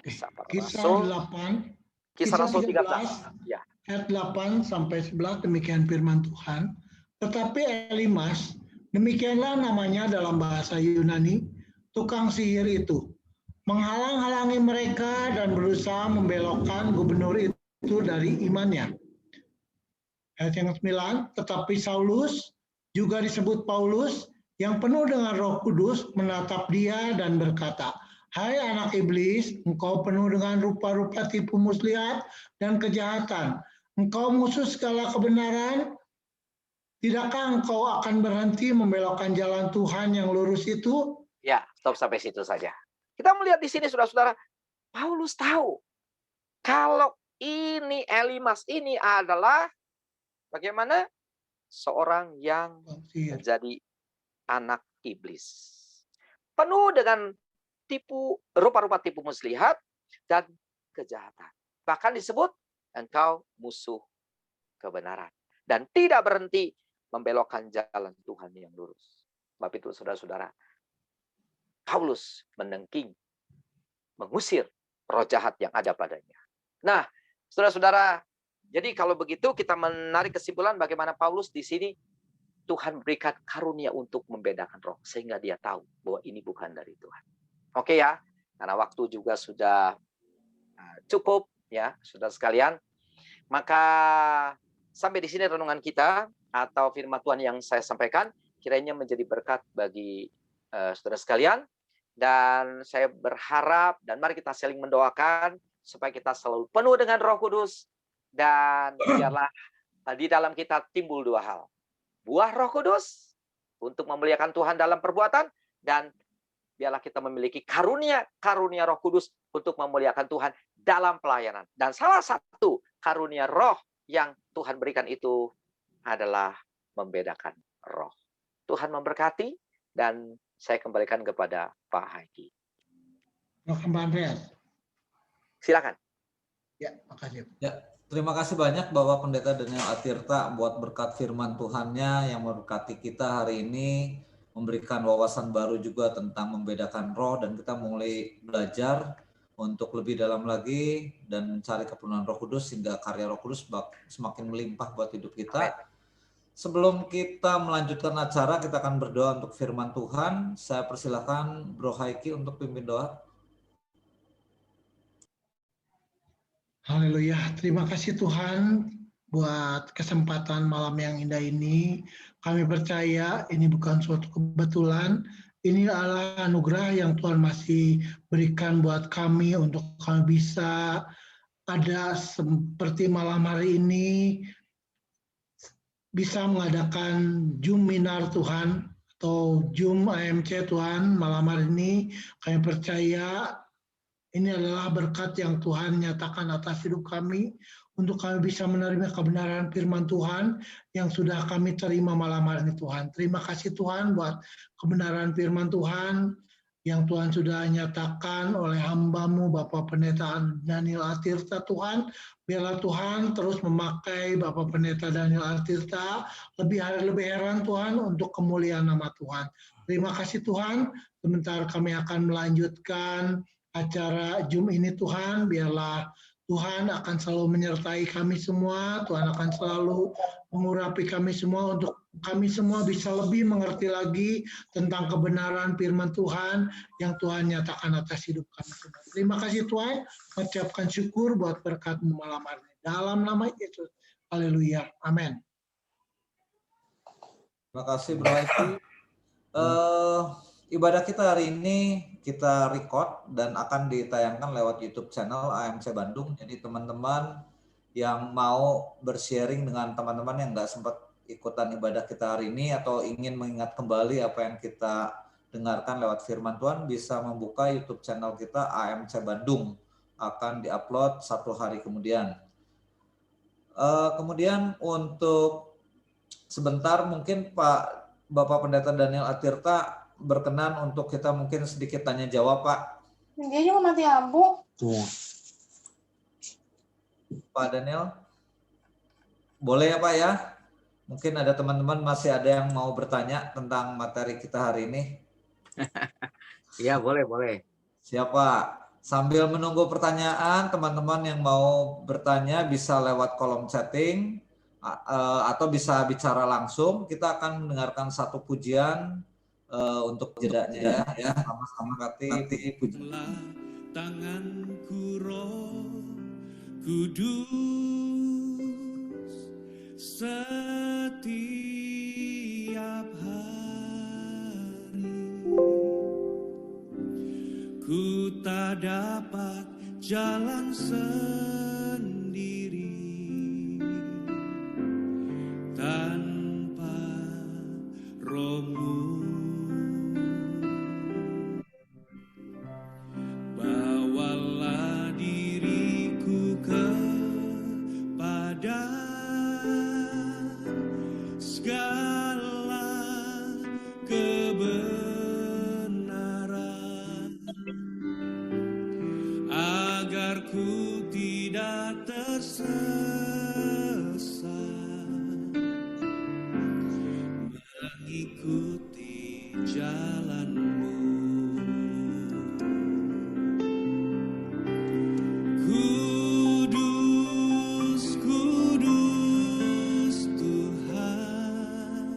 Kisah 8. Kisah Rasul 13. Ya. Ayat 8 sampai 11, demikian firman Tuhan. Tetapi Elimas, demikianlah namanya dalam bahasa Yunani, tukang sihir itu, menghalang-halangi mereka dan berusaha membelokkan gubernur itu dari imannya. Ayat yang ke-9, tetapi Saulus, juga disebut Paulus, yang penuh dengan Roh Kudus, menatap dia dan berkata, hai anak iblis, engkau penuh dengan rupa-rupa tipu muslihat dan kejahatan. Engkau musuh segala kebenaran. Tidakkah engkau akan berhenti membelokkan jalan Tuhan yang lurus itu? Ya, stop sampai situ saja. Kita melihat di sini, saudara-saudara, Paulus tahu kalau ini Elimas ini adalah bagaimana seorang yang menjadi anak iblis, penuh dengan rupa-rupa tipu muslihat dan kejahatan. Bahkan disebut engkau musuh kebenaran dan tidak berhenti membelokkan jalan Tuhan yang lurus. Sebab itu saudara-saudara, Paulus menengking, mengusir roh jahat yang ada padanya. Nah, saudara-saudara, jadi kalau begitu kita menarik kesimpulan bagaimana Paulus di sini Tuhan berikan karunia untuk membedakan roh sehingga dia tahu bahwa ini bukan dari Tuhan. Oke ya, karena waktu juga sudah cukup ya, saudara sekalian. Maka sampai di sini renungan kita atau firman Tuhan yang saya sampaikan kiranya menjadi berkat bagi saudara sekalian. Dan saya berharap dan mari kita saling mendoakan supaya kita selalu penuh dengan Roh Kudus dan biarlah di dalam kita timbul dua hal. Buah Roh Kudus untuk memuliakan Tuhan dalam perbuatan, dan biarlah kita memiliki karunia Roh Kudus untuk memuliakan Tuhan dalam pelayanan. Dan salah satu karunia roh yang Tuhan berikan itu adalah membedakan roh. Tuhan memberkati, dan saya kembalikan kepada Pak Haiki. Pak Andreas. Silakan. Ya, makasih. Ya, terima kasih banyak Bapak Pendeta Daniel Atirta buat berkat firman Tuhannya yang memberkati kita hari ini, memberikan wawasan baru juga tentang membedakan roh, dan kita mulai belajar untuk lebih dalam lagi dan mencari kepenuhan Roh Kudus sehingga karya Roh Kudus semakin melimpah buat hidup kita. Amin. Sebelum kita melanjutkan acara, kita akan berdoa untuk firman Tuhan. Saya persilakan Bro Haiki untuk pimpin doa. Haleluya, terima kasih Tuhan buat kesempatan malam yang indah ini. Kami percaya ini bukan suatu kebetulan, ini adalah anugerah yang Tuhan masih berikan buat kami untuk kami bisa ada seperti malam hari ini, bisa mengadakan Zoom Minar Tuhan, atau Zoom AMC Tuhan malam hari ini. Kami percaya ini adalah berkat yang Tuhan nyatakan atas hidup kami, untuk kami bisa menerima kebenaran firman Tuhan yang sudah kami terima malam hari ini Tuhan. Terima kasih Tuhan buat kebenaran firman Tuhan yang Tuhan sudah nyatakan oleh hamba-Mu Bapak Pendeta Daniel Atirta Tuhan. Biarlah Tuhan terus memakai Bapak Pendeta Daniel Atirta lebih hari lebih heran Tuhan untuk kemuliaan nama Tuhan. Terima kasih Tuhan. Sebentar kami akan melanjutkan acara Zoom ini Tuhan. Biarlah Tuhan akan selalu menyertai kami semua. Tuhan akan selalu mengurapi kami semua untuk kami semua bisa lebih mengerti lagi tentang kebenaran firman Tuhan yang Tuhan nyatakan atas hidup kami semua. Terima kasih Tuhan. Mengucapkan syukur buat berkat-Mu malam hari ini. Dalam nama Yesus. Haleluya. Amin. Terima kasih Bro Eki. Ibadah kita hari ini kita record dan akan ditayangkan lewat YouTube channel AMC Bandung. Jadi teman-teman yang mau bersharing dengan teman-teman yang nggak sempat ikutan ibadah kita hari ini atau ingin mengingat kembali apa yang kita dengarkan lewat firman Tuhan, bisa membuka YouTube channel kita AMC Bandung. Akan diupload 1 hari kemudian. Kemudian untuk sebentar mungkin Bapak Pendeta Daniel Atirta berkenan untuk kita mungkin sedikit tanya jawab, Pak. Dia juga mati lampu. Pak Daniel, boleh ya Pak ya? Mungkin ada teman-teman masih ada yang mau bertanya tentang materi kita hari ini. Iya, boleh. Siapa? Sambil menunggu pertanyaan, teman-teman yang mau bertanya bisa lewat kolom chatting atau bisa bicara langsung. Kita akan mendengarkan satu pujian untuk jedanya ya, sama-sama hati puji. Tanganku Roh Kudus setiap hari, ku tak dapat jalan sendiri tanpa Roh-Mu. Mengikuti jalan-Mu. Kudus, kudus Tuhan,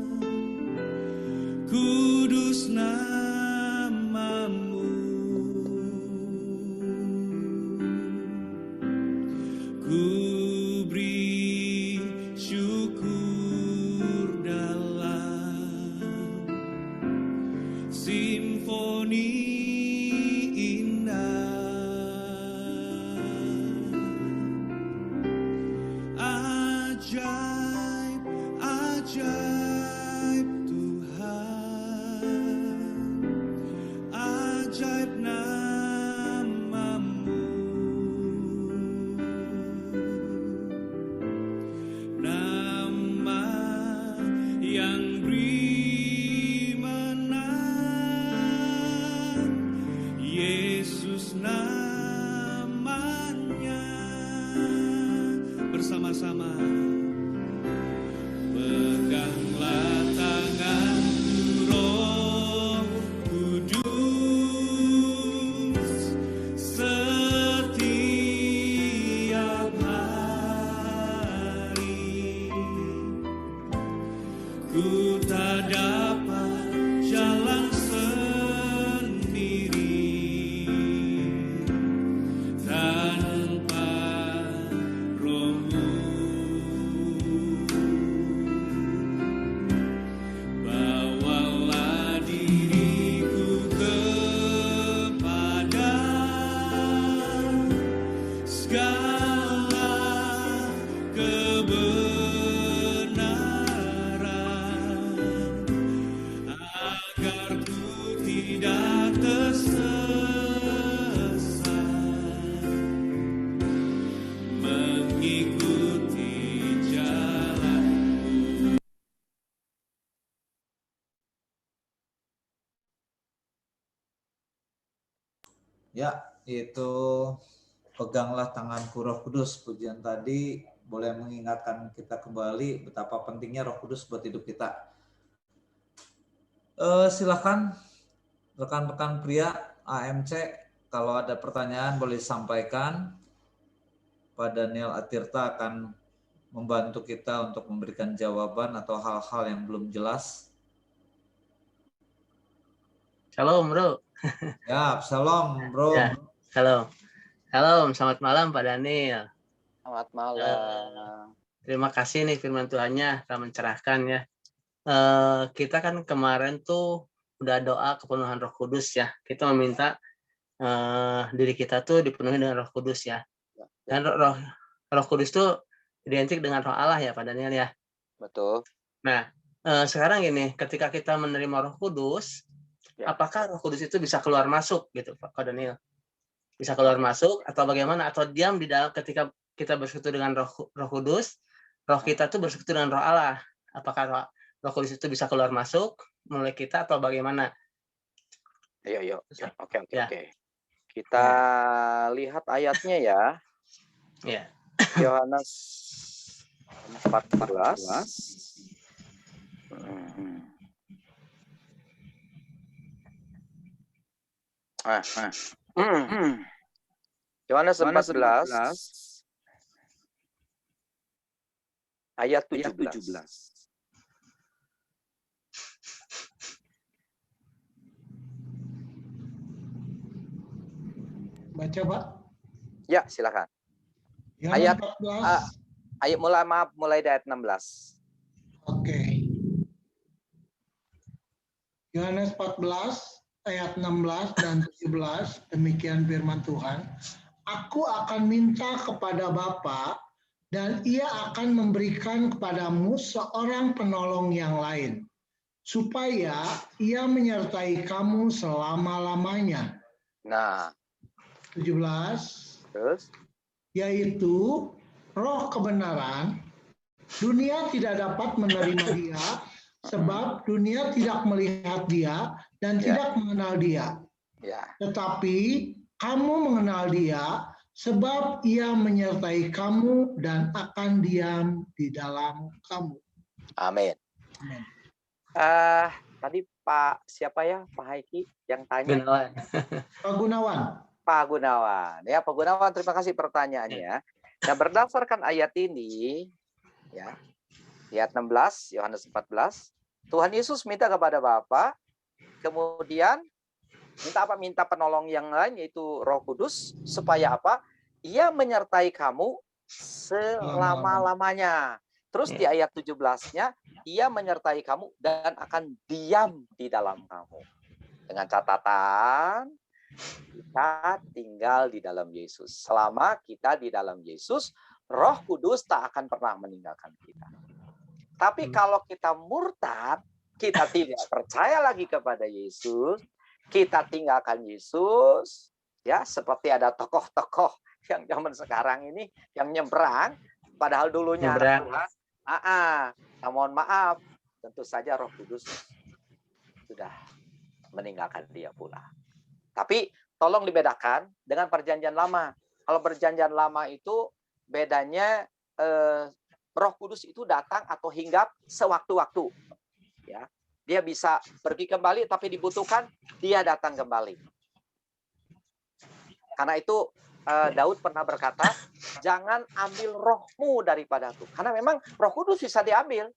kudus nama-Mu. Ku beri syukur dalam simfoni indah. Ajaib, ajaib Tuhan, ajaib nama-Mu. Nama yang beri menang, Yesus namanya. Bersama-sama peganglah tanganku Roh Kudus setiap hari, ku tak dapat jalan sendiri tanpa Roh-Mu. Ya, itu peganglah tanganku Roh Kudus. Pujian tadi boleh mengingatkan kita kembali betapa pentingnya Roh Kudus buat hidup kita. Silakan rekan-rekan pria AMC, kalau ada pertanyaan boleh disampaikan. Pak Daniel Atirta akan membantu kita untuk memberikan jawaban atau hal-hal yang belum jelas. Shalom, Bro. Ya, shalom, Bro. Ya, shalom. Shalom, selamat malam Pak Daniel. Selamat malam. Terima kasih nih firman Tuhannya telah mencerahkan ya. Kita kan kemarin tuh udah doa kepenuhan Roh Kudus ya. Kita meminta diri kita tuh dipenuhi dengan Roh Kudus ya. Dan Roh Kudus tuh identik dengan Roh Allah ya Pak Daniel ya. Betul. Nah, sekarang ini ketika kita menerima Roh Kudus, apakah Roh Kudus itu bisa keluar masuk gitu Pak Daniel? Bisa keluar masuk atau bagaimana? Atau diam di dalam ketika kita bersekutu dengan Roh Kudus, Roh kita tuh bersekutu dengan Roh Allah. Apakah Roh Kudus itu bisa keluar masuk melalui kita atau bagaimana? Yuk. Oke. Ya. Kita lihat ayatnya ya. Ya. Yohanes 14. Yohanes 14 ayat 17. Baca, Pak. Ya, silakan. Yohanes Ayat 14. Ayat mulai dari ayat 16. Oke. Yohanes 14 ayat 16 dan 17, demikian firman Tuhan. Aku akan minta kepada Bapa dan ia akan memberikan kepadamu seorang penolong yang lain, supaya ia menyertai kamu selama-lamanya. Nah, 17, terus yaitu Roh kebenaran. Dunia tidak dapat menerima dia, sebab dunia tidak melihat dia dan tidak mengenal dia. ya. Tetapi kamu mengenal dia, sebab ia menyertai kamu dan akan diam di dalam kamu. Amin. Amin. Tadi Pak siapa ya? Pak Haiki yang tanya. Gunawan. Pak Gunawan. Pak Gunawan. Ya, Pak Gunawan, terima kasih pertanyaannya. Nah, berdasarkan ayat ini, ya, ayat 16, Yohanes 14, Tuhan Yesus minta kepada Bapa, kemudian minta apa? Minta penolong yang lain, yaitu Roh Kudus, supaya apa? Ia menyertai kamu selama-lamanya. Terus di ayat 17-nya, ia menyertai kamu dan akan diam di dalam kamu. Dengan catatan, kita tinggal di dalam Yesus. Selama kita di dalam Yesus, Roh Kudus tak akan pernah meninggalkan kita. Tapi kalau kita murtad, kita tidak percaya lagi kepada Yesus, kita tinggalkan Yesus, ya seperti ada tokoh-tokoh yang zaman sekarang ini yang nyebrang, padahal dulunya anak Tuhan. Mohon maaf, tentu saja Roh Kudus sudah meninggalkan dia pula. Tapi tolong dibedakan dengan perjanjian lama. Kalau perjanjian lama itu bedanya Roh Kudus itu datang atau hinggap sewaktu-waktu. Ya, dia bisa pergi kembali, tapi dibutuhkan dia datang kembali. Karena itu Daud pernah berkata, jangan ambil rohmu daripada aku. Karena memang Roh Kudus bisa diambil.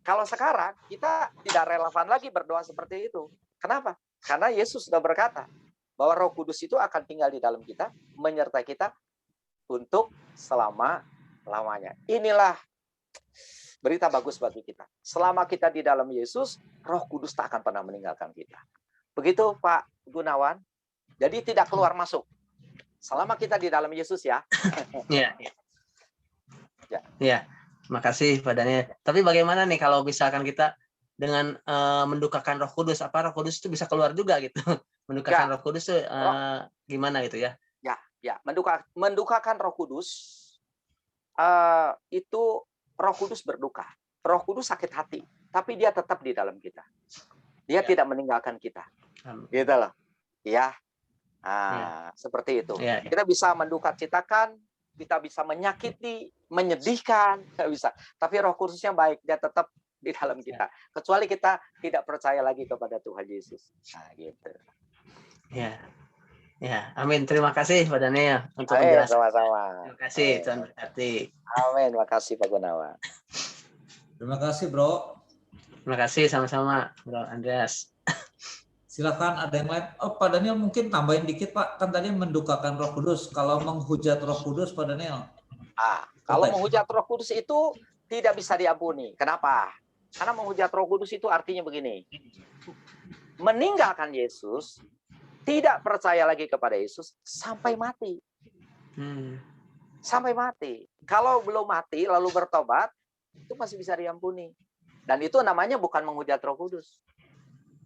Kalau sekarang kita tidak relevan lagi berdoa seperti itu. Kenapa? Karena Yesus sudah berkata bahwa Roh Kudus itu akan tinggal di dalam kita, menyertai kita untuk selama-lamanya. Inilah berita bagus bagi kita. Selama kita di dalam Yesus, Roh Kudus tak akan pernah meninggalkan kita. Begitu Pak Gunawan. Jadi tidak keluar masuk. Selama kita di dalam Yesus ya. Ya. Makasih Pak Daniel. Tapi bagaimana nih kalau misalkan kita dengan mendukakan Roh Kudus, apa Roh Kudus itu bisa keluar juga gitu? Mendukakan Roh Kudus itu gimana gitu ya? Ya. Mendukakan Roh Kudus itu Roh Kudus berduka. Roh Kudus sakit hati, tapi dia tetap di dalam kita. Dia tidak meninggalkan kita. Gitu loh. Ya. Seperti itu. Ya. Kita bisa mendukacitakan, kita bisa menyakiti, menyedihkan, nggak bisa. Tapi Roh Kudusnya baik, dia tetap di dalam kita. Kecuali kita tidak percaya lagi kepada Tuhan Yesus. Nah, gitu. Ya. Ya, amin. Terima kasih Pak Daniel untuk penjelasan. Sama-sama. Terima kasih, Tuhan berkati. Amin. Terima kasih Pak Gunawan. Terima kasih, Bro. Terima kasih sama-sama, Bro Andreas. Silakan ada yang lain. Oh, Pak Daniel mungkin tambahin dikit, Pak. Kan tadi mendukakan Roh Kudus. Kalau menghujat Roh Kudus, Pak Daniel. Kalau menghujat Roh Kudus itu tidak bisa diampuni. Kenapa? Karena menghujat Roh Kudus itu artinya begini. Meninggalkan Yesus, tidak percaya lagi kepada Yesus sampai mati. Sampai mati. Kalau belum mati lalu bertobat, itu masih bisa diampuni. Dan itu namanya bukan menghujat Roh Kudus.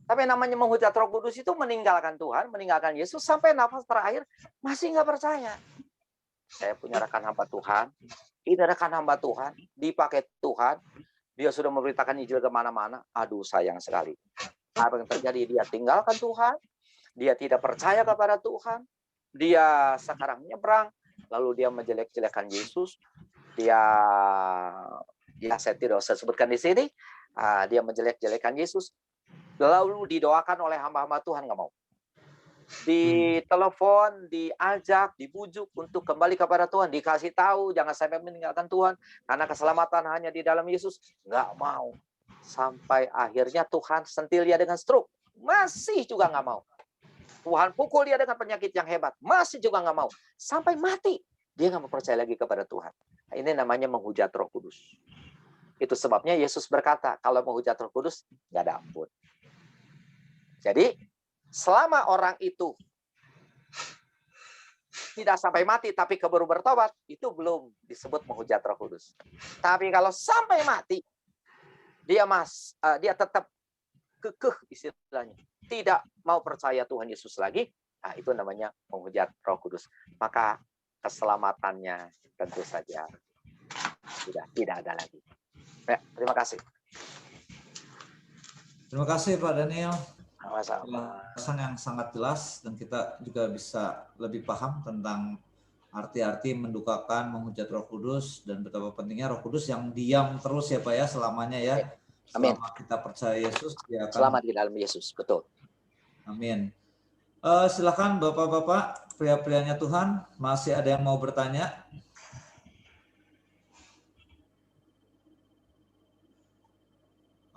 Tapi namanya menghujat Roh Kudus itu meninggalkan Tuhan, meninggalkan Yesus sampai nafas terakhir masih nggak percaya. Saya punya rekan hamba Tuhan, ini rekan hamba Tuhan, dipakai Tuhan, dia sudah memberitakan Injil kemana-mana. Aduh, sayang sekali. Apa yang terjadi? Dia tinggalkan Tuhan, dia tidak percaya kepada Tuhan, dia sekarang nyebrang, lalu dia menjelek-jelekan Yesus, saya tidak usah sebutkan di sini, dia menjelek-jelekan Yesus, lalu didoakan oleh hamba-hamba Tuhan, nggak mau. Ditelepon, diajak, dibujuk untuk kembali kepada Tuhan, dikasih tahu jangan sampai meninggalkan Tuhan karena keselamatan hanya di dalam Yesus, nggak mau. Sampai akhirnya Tuhan sentil dia dengan stroke, masih juga nggak mau. Tuhan pukul dia dengan penyakit yang hebat, masih juga nggak mau. Sampai mati, dia nggak mau percaya lagi kepada Tuhan. Nah, ini namanya menghujat Roh Kudus. Itu sebabnya Yesus berkata, kalau menghujat Roh Kudus, nggak ada ampun. Jadi, selama orang itu tidak sampai mati, tapi keburu bertobat, itu belum disebut menghujat Roh Kudus. Tapi kalau sampai mati, dia tetap kekeh istilahnya, tidak mau percaya Tuhan Yesus lagi, nah itu namanya menghujat Roh Kudus. Maka keselamatannya tentu saja sudah tidak ada lagi. Ya, terima kasih. Terima kasih Pak Daniel. Sama-sama. Penjelasan yang sangat jelas dan kita juga bisa lebih paham tentang arti-arti mendukakan, menghujat Roh Kudus dan betapa pentingnya Roh Kudus yang diam terus ya Pak ya selamanya ya. Amin. Selama kita percaya Yesus, dia akan Selamat di dalam Yesus, betul. Amin. Silakan Bapak-bapak, pria-prianya Tuhan, masih ada yang mau bertanya?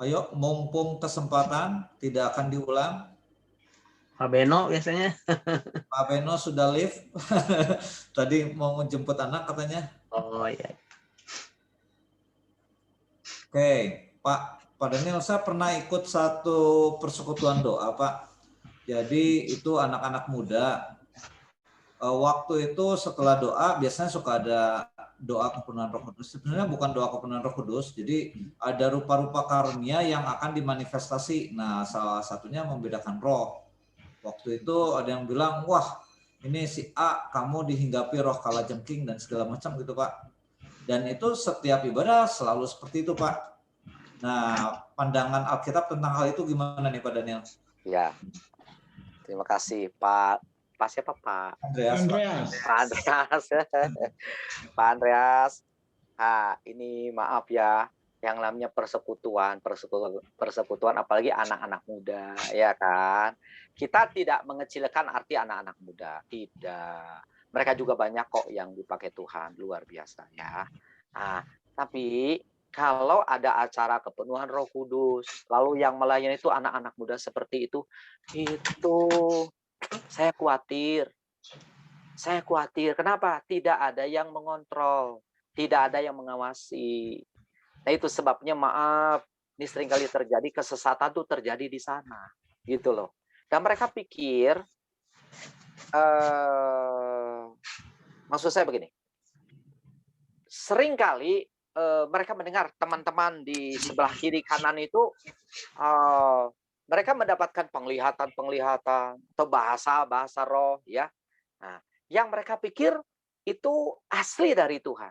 Ayo, mumpung kesempatan, tidak akan diulang. Pak Beno biasanya. Pak Beno sudah live. Tadi mau menjemput anak katanya. Oh iya. Oke, Pak Daniel, saya pernah ikut satu persekutuan doa, Pak. Jadi itu anak-anak muda. Waktu itu setelah doa biasanya suka ada doa kepenuhan Roh Kudus. Sebenarnya bukan doa kepenuhan Roh Kudus. Jadi ada rupa-rupa karunia yang akan dimanifestasi. Nah, salah satunya membedakan roh. Waktu itu ada yang bilang, wah ini si A kamu dihinggapi roh kalajengking dan segala macam gitu Pak. Dan itu setiap ibadah selalu seperti itu Pak. Nah, pandangan Alkitab tentang hal itu gimana nih Pak Daniel? Ya, terima kasih Pak. Pak siapa Pak? Andreas. Pak Andreas. Pak Andreas. Ini maaf ya, yang namanya persekutuan apalagi anak-anak muda, ya kan? Kita tidak mengecilkan arti anak-anak muda, tidak. Mereka juga banyak kok yang dipakai Tuhan, luar biasa ya. Tapi kalau ada acara kepenuhan Roh Kudus, lalu yang melayani itu anak-anak muda seperti itu saya khawatir. Kenapa? Tidak ada yang mengontrol, tidak ada yang mengawasi. Nah itu sebabnya maaf, ini seringkali terjadi kesesatan tuh terjadi di sana, gitu loh. Dan mereka pikir, maksud saya begini, seringkali mereka mendengar teman-teman di sebelah kiri kanan itu mereka mendapatkan penglihatan atau bahasa roh ya. Nah, yang mereka pikir itu asli dari Tuhan.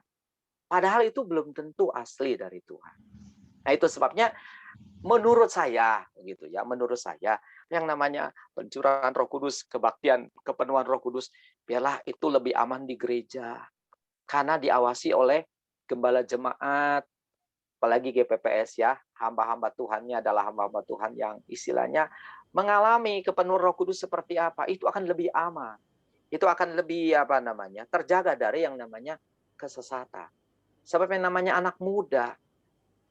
Padahal itu belum tentu asli dari Tuhan. Nah, itu sebabnya menurut saya gitu ya, menurut saya yang namanya pencurahan Roh Kudus, kebaktian, kepenuhan Roh Kudus, biarlah itu lebih aman di gereja. Karena diawasi oleh gembala jemaat, apalagi GPPS ya, hamba-hamba Tuhannya adalah hamba-hamba Tuhan yang istilahnya mengalami kepenuhan Roh Kudus seperti apa, itu akan lebih aman. Itu akan lebih terjaga dari yang namanya kesesatan. Sebab yang namanya anak muda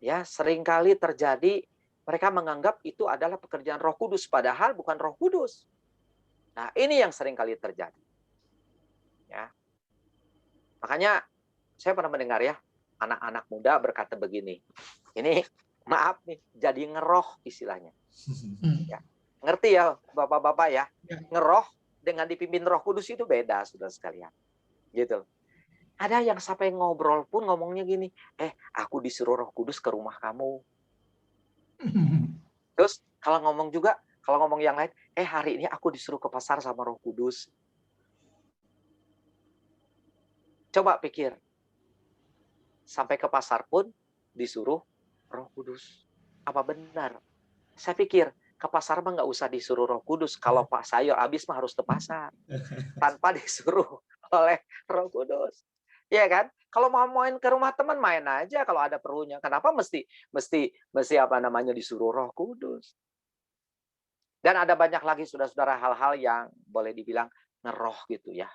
ya seringkali terjadi mereka menganggap itu adalah pekerjaan Roh Kudus padahal bukan Roh Kudus. Nah, ini yang seringkali terjadi. Ya. Makanya saya pernah mendengar ya, anak-anak muda berkata begini. Ini maaf nih, jadi ngeroh istilahnya. Ya. Ngerti ya Bapak-bapak ya? Ngeroh dengan dipimpin Roh Kudus itu beda, saudara sekalian. Gitu. Ada yang sampai ngobrol pun ngomongnya gini, aku disuruh Roh Kudus ke rumah kamu. Terus kalau ngomong yang lain, hari ini aku disuruh ke pasar sama Roh Kudus. Coba pikir, sampai ke pasar pun disuruh Roh Kudus. Apa benar? Saya pikir, ke pasar mah nggak usah disuruh Roh Kudus. Kalau Pak sayur habis mah harus ke pasar. Tanpa disuruh oleh Roh Kudus. Iya kan? Kalau mau main ke rumah teman main aja kalau ada perlunya. Kenapa mesti disuruh Roh Kudus? Dan ada banyak lagi saudara-saudara hal-hal yang boleh dibilang ngeroh gitu ya.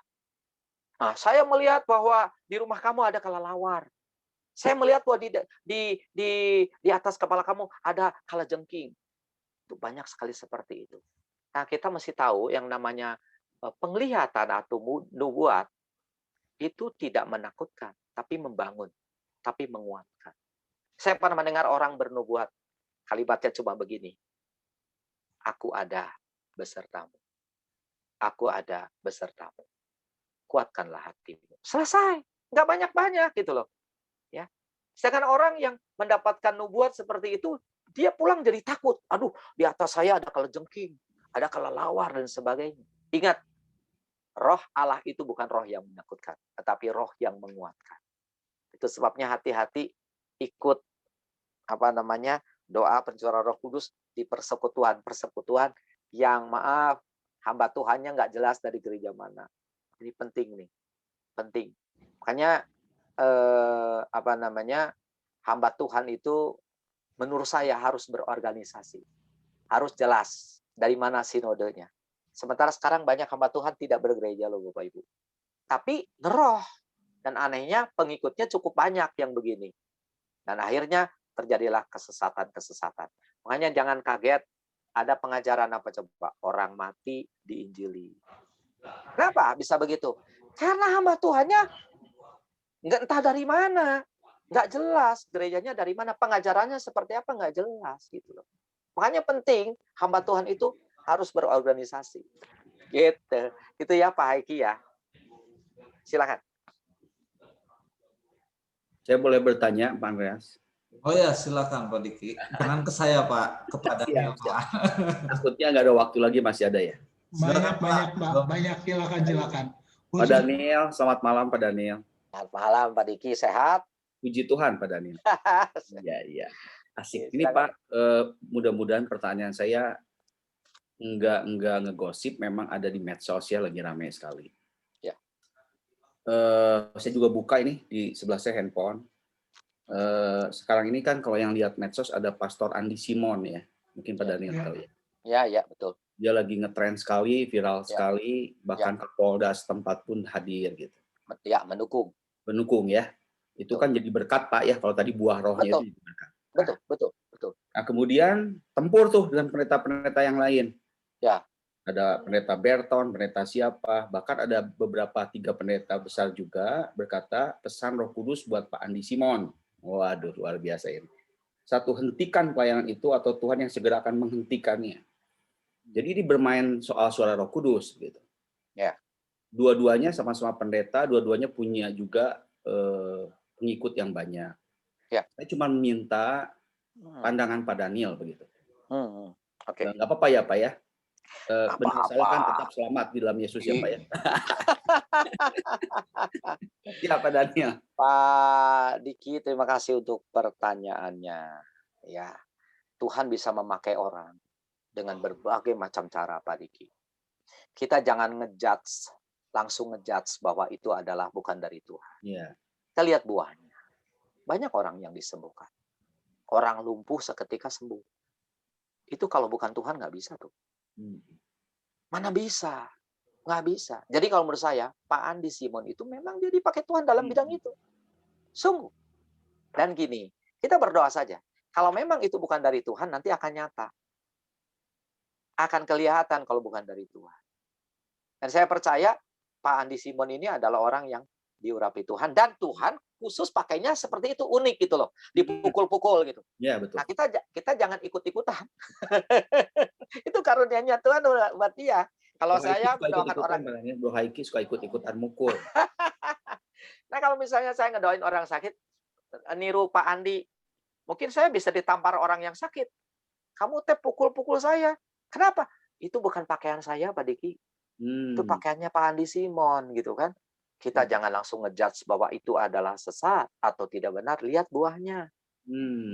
Nah, saya melihat bahwa di rumah kamu ada kelelawar. Saya melihat bahwa di atas kepala kamu ada kalajengking. Itu banyak sekali seperti itu. Nah, kita mesti tahu yang namanya penglihatan atau nubuat itu tidak menakutkan, tapi membangun, tapi menguatkan. Saya pernah mendengar orang bernubuat, kalimatnya cuma begini. Aku ada besertamu. Aku ada besertamu. Kuatkanlah hatimu. Selesai. Nggak banyak-banyak gitu loh. Ya. Sedangkan orang yang mendapatkan nubuat seperti itu, dia pulang jadi takut. Aduh, di atas saya ada kalajengking, ada kelelawar dan sebagainya. Ingat, roh Allah itu bukan roh yang menakutkan, tetapi roh yang menguatkan. Itu sebabnya hati-hati ikut doa pencurahan Roh Kudus di persekutuan yang maaf hamba Tuhannya nggak jelas dari gereja mana. Ini penting nih, penting. Makanya hamba Tuhan itu menurut saya harus berorganisasi, harus jelas dari mana sinodenya. Sementara sekarang banyak hamba Tuhan tidak bergereja loh Bapak Ibu. Tapi ngeroh. Dan anehnya pengikutnya cukup banyak yang begini. Dan akhirnya terjadilah kesesatan-kesesatan. Makanya jangan kaget ada pengajaran apa coba? Orang mati diinjili. Kenapa bisa begitu? Karena hamba Tuhannya nggak entah dari mana. Nggak jelas gerejanya dari mana. Pengajarannya seperti apa nggak jelas. Gitu loh. Makanya penting hamba Tuhan itu harus berorganisasi. Gitu. Itu ya Pak Haiki ya. Silakan. Saya boleh bertanya Pak Andreas? Oh ya, silakan Pak Diki. Jangan ke saya Pak, kepada Pak. Takutnya nggak ada waktu lagi, masih ada ya? Banyak silakan. Pak Daniel, selamat malam Pak Daniel. Selamat malam Pak Diki, sehat? Puji Tuhan Pak Daniel. Iya. Asik. Ini Pak, mudah-mudahan pertanyaan saya enggak ngegosip, memang ada di medsos ya, lagi ramai sekali. Ya. Saya juga buka ini di sebelah saya handphone. Sekarang ini kan kalau yang lihat medsos ada Pastor Andi Simon ya, mungkin Pak Daniel tahu ya. Ya, betul. Dia lagi ngetrend sekali, viral sekali, bahkan Kapolda setempat pun hadir gitu. Ya, mendukung ya. Itu kan jadi berkat Pak ya, kalau tadi buah rohnya itu berkat. Betul. Nah, kemudian tempur tuh dengan pendeta-pendeta yang lain. Ya. Ada pendeta Berton, pendeta siapa, bahkan ada beberapa 3 pendeta besar juga berkata pesan Roh Kudus buat Pak Andi Simon. Waduh, luar biasa ini. Satu, hentikan pelayanan itu atau Tuhan yang segera akan menghentikannya. Jadi ini bermain soal suara Roh Kudus gitu. Ya. Dua-duanya sama-sama pendeta, dua-duanya punya juga pengikut yang banyak. Ya. Saya cuma minta pandangan Pak Daniel begitu. Oke. Nggak apa-apa ya Pak ya. Benar salah kan tetap selamat di dalam Yesus ya Pak ya. Ya Pak Daniel. Pak Diki, terima kasih untuk pertanyaannya. Ya, Tuhan bisa memakai orang. dengan berbagai macam cara, Pak Diki. Kita jangan langsung ngejudge bahwa itu adalah bukan dari Tuhan. Iya. Kita lihat buahnya. Banyak orang yang disembuhkan. Orang lumpuh seketika sembuh. Itu kalau bukan Tuhan nggak bisa tuh. Mana bisa? Nggak bisa. Jadi kalau menurut saya, Pak Andi Simon itu memang dia dipakai Tuhan dalam bidang itu. Sungguh. Dan gini, kita berdoa saja. Kalau memang itu bukan dari Tuhan, nanti akan nyata. Akan kelihatan kalau bukan dari Tuhan. Dan saya percaya Pak Andi Simon ini adalah orang yang diurapi Tuhan. Dan Tuhan khusus pakainya seperti itu, unik gitu loh. Dipukul-pukul gitu. Ya, betul. Nah, kita jangan ikut-ikutan. Itu karunia-Nya Tuhan buat dia. Kalau saya mendoakan orang, Bro Haiki suka ikut-ikutan mukul. nah kalau misalnya saya ngedoain orang sakit, niru Pak Andi, mungkin saya bisa ditampar orang yang sakit. Kamu pukul-pukul saya. Kenapa? Itu bukan pakaian saya, Pak Diki. Itu pakaiannya Pak Andi Simon gitu kan. Kita jangan langsung ngejudge bahwa itu adalah sesat atau tidak benar. Lihat buahnya.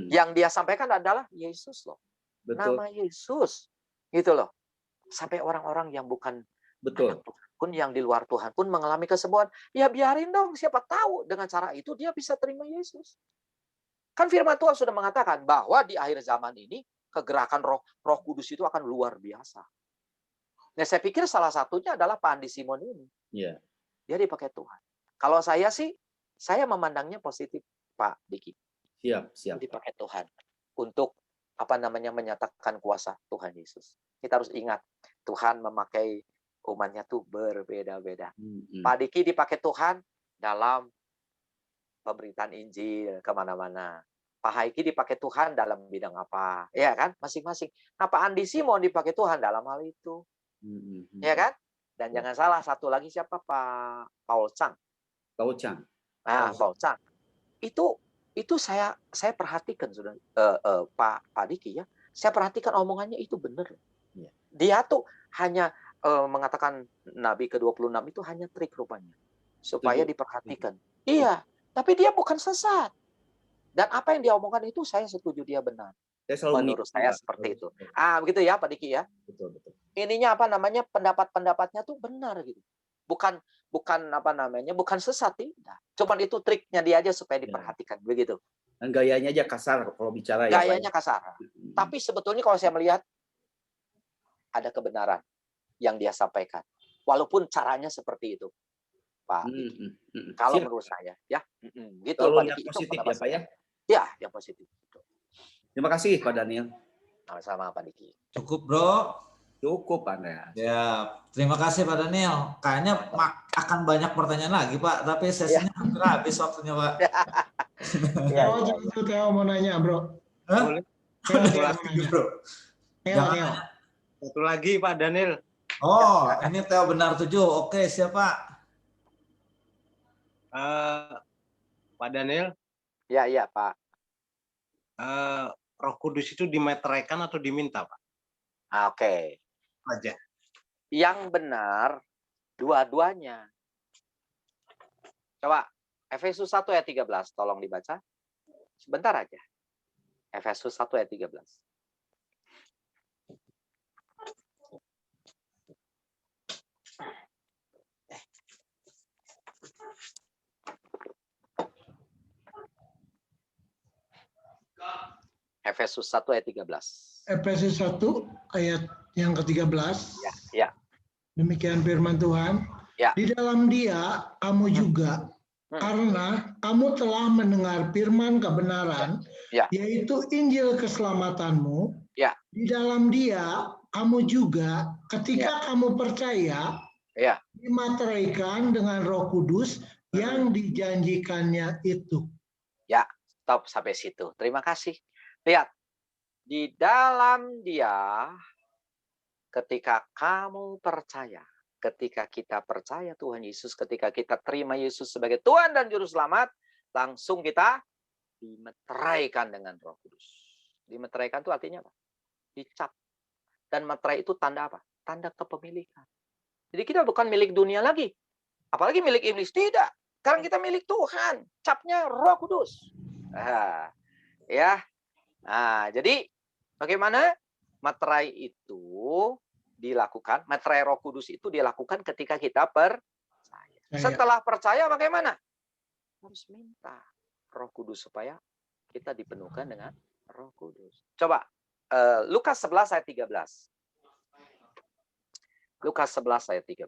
Yang dia sampaikan adalah Yesus loh. Betul. Nama Yesus. Gitu loh. Sampai orang-orang yang bukan Betul. anak Tuhan pun, yang di luar Tuhan pun mengalami kesembuhan. Ya biarin dong, siapa tahu dengan cara itu dia bisa terima Yesus. Kan firman Tuhan sudah mengatakan bahwa di akhir zaman ini kegerakan Roh Kudus itu akan luar biasa. Nah, saya pikir salah satunya adalah Pak Andi Simon ini. Iya. Dia dipakai Tuhan. Kalau saya sih, saya memandangnya positif, Pak Diki. Siap. Dipakai Tuhan untuk menyatakan kuasa Tuhan Yesus. Kita harus ingat, Tuhan memakai umatnya tuh berbeda-beda. Pak Diki dipakai Tuhan dalam pemberitaan Injil kemana-mana. Pak Haiki dipakai Tuhan dalam bidang apa? Ya kan? Masing-masing. Nah, Pak Andi Simon dipakai Tuhan dalam hal itu. Ya kan? Dan jangan salah, satu lagi siapa? Pak Paul Chang. Nah, Paul Chang. Itu saya perhatikan sudah, Pak Diki ya. Saya perhatikan omongannya itu benar. Dia tuh hanya mengatakan Nabi ke-26 itu hanya trik rupanya. Supaya diperhatikan. Iya, tapi dia bukan sesat. Dan apa yang dia omongkan itu saya setuju dia benar. Menurut saya seperti itu. Begitu ya Pak Diki ya. Betul. Ininya pendapat-pendapatnya tuh benar gitu. Bukan bukan sesat, tidak. Cuman itu triknya dia aja supaya diperhatikan begitu. Dan gayanya aja kasar kalau bicara. Gayanya kasar. Tapi sebetulnya kalau saya melihat ada kebenaran yang dia sampaikan. Walaupun caranya seperti itu, Pak. Kalau menurut saya, ya. Gitu Pak Diki. Yang positif ya, Pak ya. Ya, yang positif. Terima kasih Pak Daniel. Sama-sama Pak Diki. Cukup, Bro. Cukup, Anda. Ya, terima kasih Pak Daniel. Kayaknya akan banyak pertanyaan lagi, Pak. Tapi sesinya hampir habis waktunya, Pak. Theo mau nanya, Bro. Boleh. Bro. Satu lagi, Pak Daniel. Oh, ini Theo Benar 7. Oke, siapa? Pak Daniel. Ya, Pak. Roh Kudus itu dimeteraikan atau diminta, Pak? Oke. Aja. Yang benar dua-duanya. Coba Efesus 1 ayat 13 tolong dibaca. Sebentar aja. Efesus 1 ayat 13. Efesus 1 ayat 13. Efesus 1 ayat yang ke-13. Ya. Demikian firman Tuhan. Ya. Di dalam Dia kamu juga, karena kamu telah mendengar firman kebenaran, yaitu Injil keselamatanmu. Ya. Di dalam Dia kamu juga, ketika kamu percaya, dimateraikan dengan Roh Kudus yang dijanjikannya itu. Ya, stop sampai situ. Terima kasih. Lihat, di dalam Dia, ketika kamu percaya, ketika kita percaya Tuhan Yesus, ketika kita terima Yesus sebagai Tuhan dan Juru Selamat, langsung kita dimeteraikan dengan Roh Kudus. Dimeteraikan itu artinya apa? Dicap. Dan meterai itu tanda apa? Tanda kepemilikan. Jadi kita bukan milik dunia lagi. Apalagi milik iblis. Tidak. Sekarang kita milik Tuhan. Capnya Roh Kudus. Ya. Nah, jadi bagaimana? Materai itu dilakukan, materai Roh Kudus itu dilakukan ketika kita percaya. Setelah percaya bagaimana? Harus minta Roh Kudus supaya kita dipenuhkan dengan Roh Kudus. Coba Lukas 11 ayat 13. Lukas 11 ayat 13.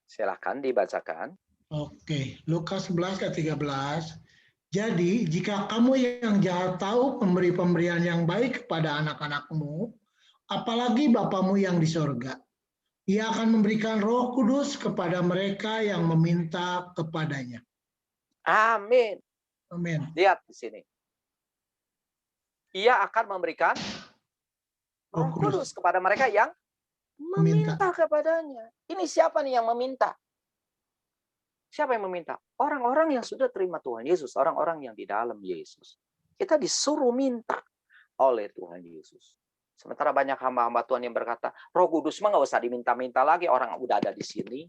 Silakan dibacakan. Oke, Lukas 11 ayat 13. Jadi, jika kamu yang jahat tahu memberi pemberian yang baik kepada anak-anakmu, apalagi Bapamu yang di sorga, Ia akan memberikan Roh Kudus kepada mereka yang meminta kepadanya. Amin. Amin. Lihat di sini. Ia akan memberikan Roh Kudus kepada mereka yang meminta kepadanya. Ini siapa nih yang meminta? Siapa yang meminta? Orang-orang yang sudah terima Tuhan Yesus, orang-orang yang di dalam Yesus. Kita disuruh minta oleh Tuhan Yesus. Sementara banyak hamba-hamba Tuhan yang berkata, Roh Kudus mah nggak usah diminta-minta lagi, orang udah ada di sini.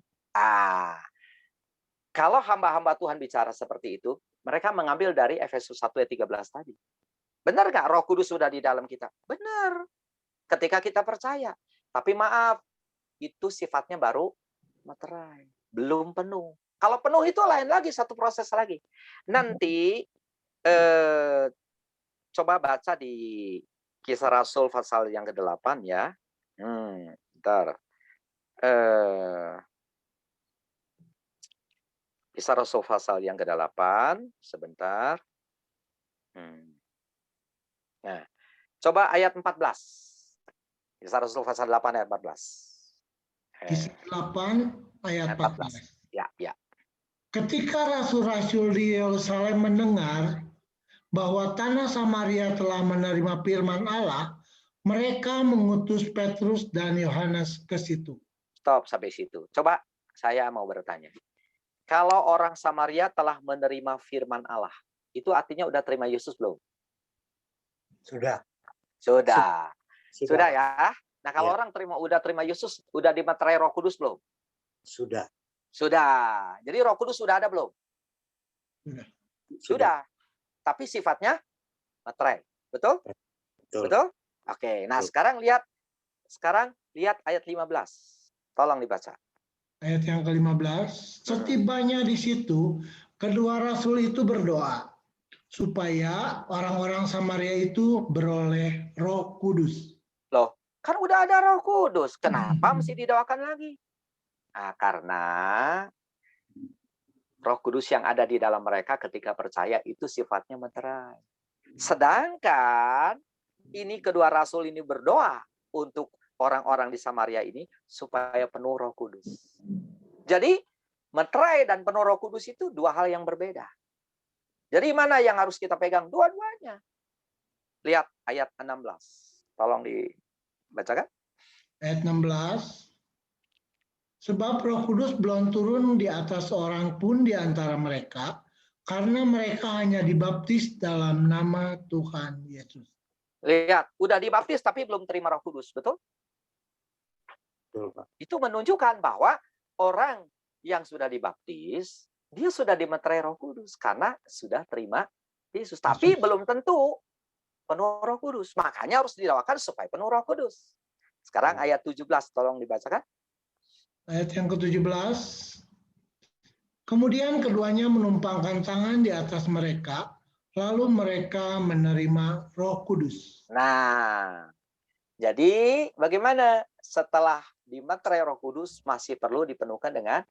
Kalau hamba-hamba Tuhan bicara seperti itu, mereka mengambil dari Efesus 1 ayat 13 tadi. Benar nggak Roh Kudus sudah di dalam kita? Benar. Ketika kita percaya. Tapi maaf, itu sifatnya baru materai. Belum penuh. Kalau penuh itu lain lagi, satu proses lagi. Nanti coba baca di Kisah Rasul pasal yang ke-8 ya. Bentar. Kisah Rasul pasal yang ke-8, sebentar. Nah, coba ayat 14. Kisah Rasul pasal 8 ayat 14. Kisah 8 ayat 14. Ya. Ketika rasul-rasul di Yerusalem mendengar bahwa tanah Samaria telah menerima firman Allah, mereka mengutus Petrus dan Yohanes ke situ. Stop sampai situ. Coba saya mau bertanya. Kalau orang Samaria telah menerima firman Allah, itu artinya udah terima Yesus belum? Sudah. Sudah ya. Nah, kalau orang udah terima Yesus, udah dimaterai Roh Kudus belum? Sudah. Jadi Roh Kudus sudah ada belum? Sudah. Tapi sifatnya materai. Betul? Betul? Oke. Nah, sekarang lihat ayat 15. Tolong dibaca. Ayat yang ke-15, setibanya di situ, kedua rasul itu berdoa supaya orang-orang Samaria itu beroleh Roh Kudus. Loh, kan udah ada Roh Kudus. Kenapa mesti didoakan lagi? Nah, karena Roh Kudus yang ada di dalam mereka ketika percaya itu sifatnya materai. Sedangkan ini kedua rasul ini berdoa untuk orang-orang di Samaria ini supaya penuh Roh Kudus. Jadi materai dan penuh Roh Kudus itu dua hal yang berbeda. Jadi mana yang harus kita pegang? Dua-duanya. Lihat ayat 16. Tolong dibacakan. Ayat 16. Sebab Roh Kudus belum turun di atas seorang pun di antara mereka, karena mereka hanya dibaptis dalam nama Tuhan Yesus. Lihat, udah dibaptis tapi belum terima Roh Kudus, betul? Itu menunjukkan bahwa orang yang sudah dibaptis, dia sudah dimeterai Roh Kudus karena sudah terima Yesus. Tapi belum tentu penuh Roh Kudus. Makanya harus didoakan supaya penuh Roh Kudus. Sekarang ayat 17, tolong dibacakan. Ayat yang ke-17. Kemudian keduanya menumpangkan tangan di atas mereka, lalu mereka menerima Roh Kudus. Nah, jadi bagaimana setelah dimeterai Roh Kudus masih perlu dipenuhkan dengan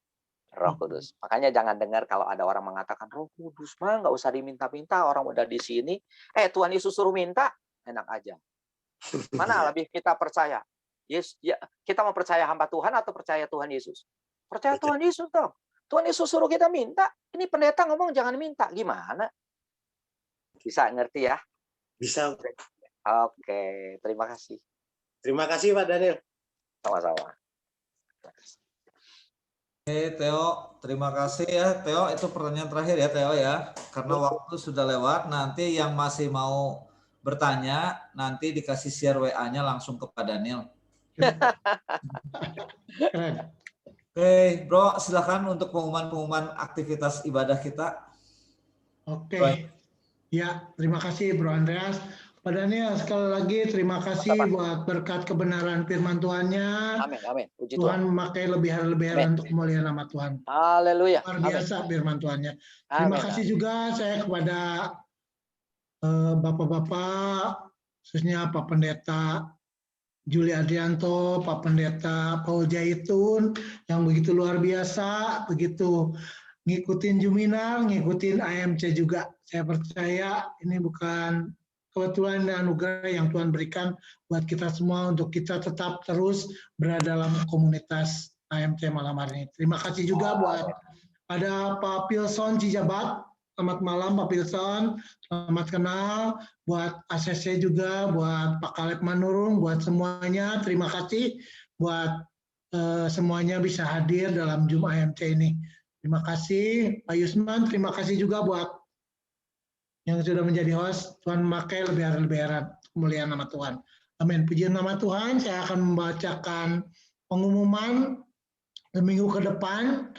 Roh Kudus. Makanya jangan dengar kalau ada orang mengatakan Roh Kudus mah nggak usah diminta-minta, orang udah di sini. Tuhan Yesus suruh minta, enak aja. Mana lebih kita percaya? Yes, ya, kita mau percaya hamba Tuhan atau percaya Tuhan Yesus? Percaya Tuhan Yesus dong. Tuhan Yesus suruh kita minta. Ini pendeta ngomong jangan minta. Gimana? Bisa ngerti ya? Bisa. Oke, terima kasih. Terima kasih Pak Daniel. Sama-sama. Oke, Theo, terima kasih ya, Theo. Itu pertanyaan terakhir ya, Theo ya. Karena waktu sudah lewat, nanti yang masih mau bertanya, nanti dikasih share WA-nya langsung ke Pak Daniel. Oke, Bro, silakan untuk pengumuman-pengumuman aktivitas ibadah kita. Oke. Ya, terima kasih Bro Andreas. Pak Daniel, sekali lagi terima kasih buat berkat kebenaran firman Tuhannya. Amin, amin. Puji Tuhan Tuhan. memakai lebih-lebih Amin. untuk kemuliaan nama Tuhan. Haleluya. Luar Amin. biasa firman Tuhannya. Terima Amin. kasih juga saya kepada Bapak-Bapak, khususnya Pak Pendeta Juli Adrianto, Pak Pendeta Paul Jaitun, yang begitu luar biasa, begitu ngikutin Juminar, ngikutin AMC juga. Saya percaya ini bukan kebetulan dan anugerah yang Tuhan berikan buat kita semua untuk kita tetap terus berada dalam komunitas AMC malam hari ini. Terima kasih juga buat ada Pak Pilson Cijabat. Selamat malam Pak Pilson, selamat kenal. Buat ACC juga, buat Pak Kaleb Manurung, buat semuanya. Terima kasih buat semuanya bisa hadir dalam Zoom AMC ini. Terima kasih Pak Yusman, terima kasih juga buat yang sudah menjadi host. Tuhan memakai lebih-lebih kemuliaan nama Tuhan. Amin. Puji nama Tuhan, saya akan membacakan pengumuman minggu ke depan.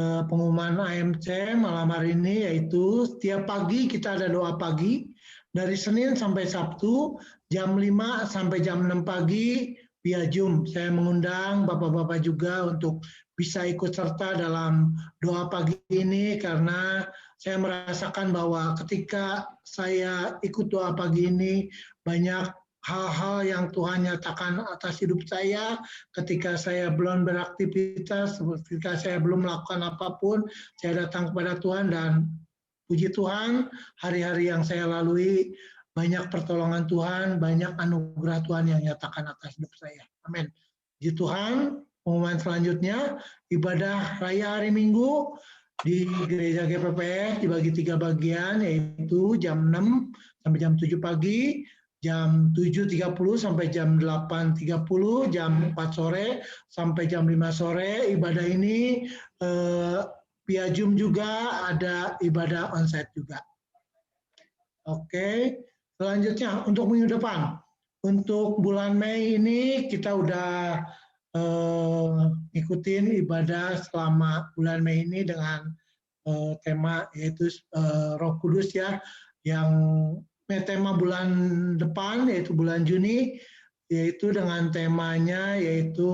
Pengumuman AMC malam hari ini, yaitu setiap pagi kita ada doa pagi dari Senin sampai Sabtu jam 5 sampai jam 6 pagi via Zoom. Saya mengundang Bapak-Bapak juga untuk bisa ikut serta dalam doa pagi ini, karena saya merasakan bahwa ketika saya ikut doa pagi ini banyak hal-hal yang Tuhan nyatakan atas hidup saya ketika saya belum beraktivitas, ketika saya belum melakukan apapun, saya datang kepada Tuhan dan puji Tuhan, hari-hari yang saya lalui banyak pertolongan Tuhan, banyak anugerah Tuhan yang nyatakan atas hidup saya. Amin. Puji Tuhan. Pengumuman selanjutnya, ibadah raya hari Minggu di gereja GPPS dibagi 3 bagian, yaitu jam 6 sampai jam 7 pagi, jam 7.30 sampai jam 8.30, jam 4 sore sampai jam 5 sore. Ibadah ini via Zoom juga, ada ibadah onsite juga. Oke, selanjutnya untuk minggu depan. Untuk bulan Mei ini kita udah ikutin ibadah selama bulan Mei ini dengan tema yaitu Roh Kudus ya, yang tema bulan depan yaitu bulan Juni, yaitu dengan temanya yaitu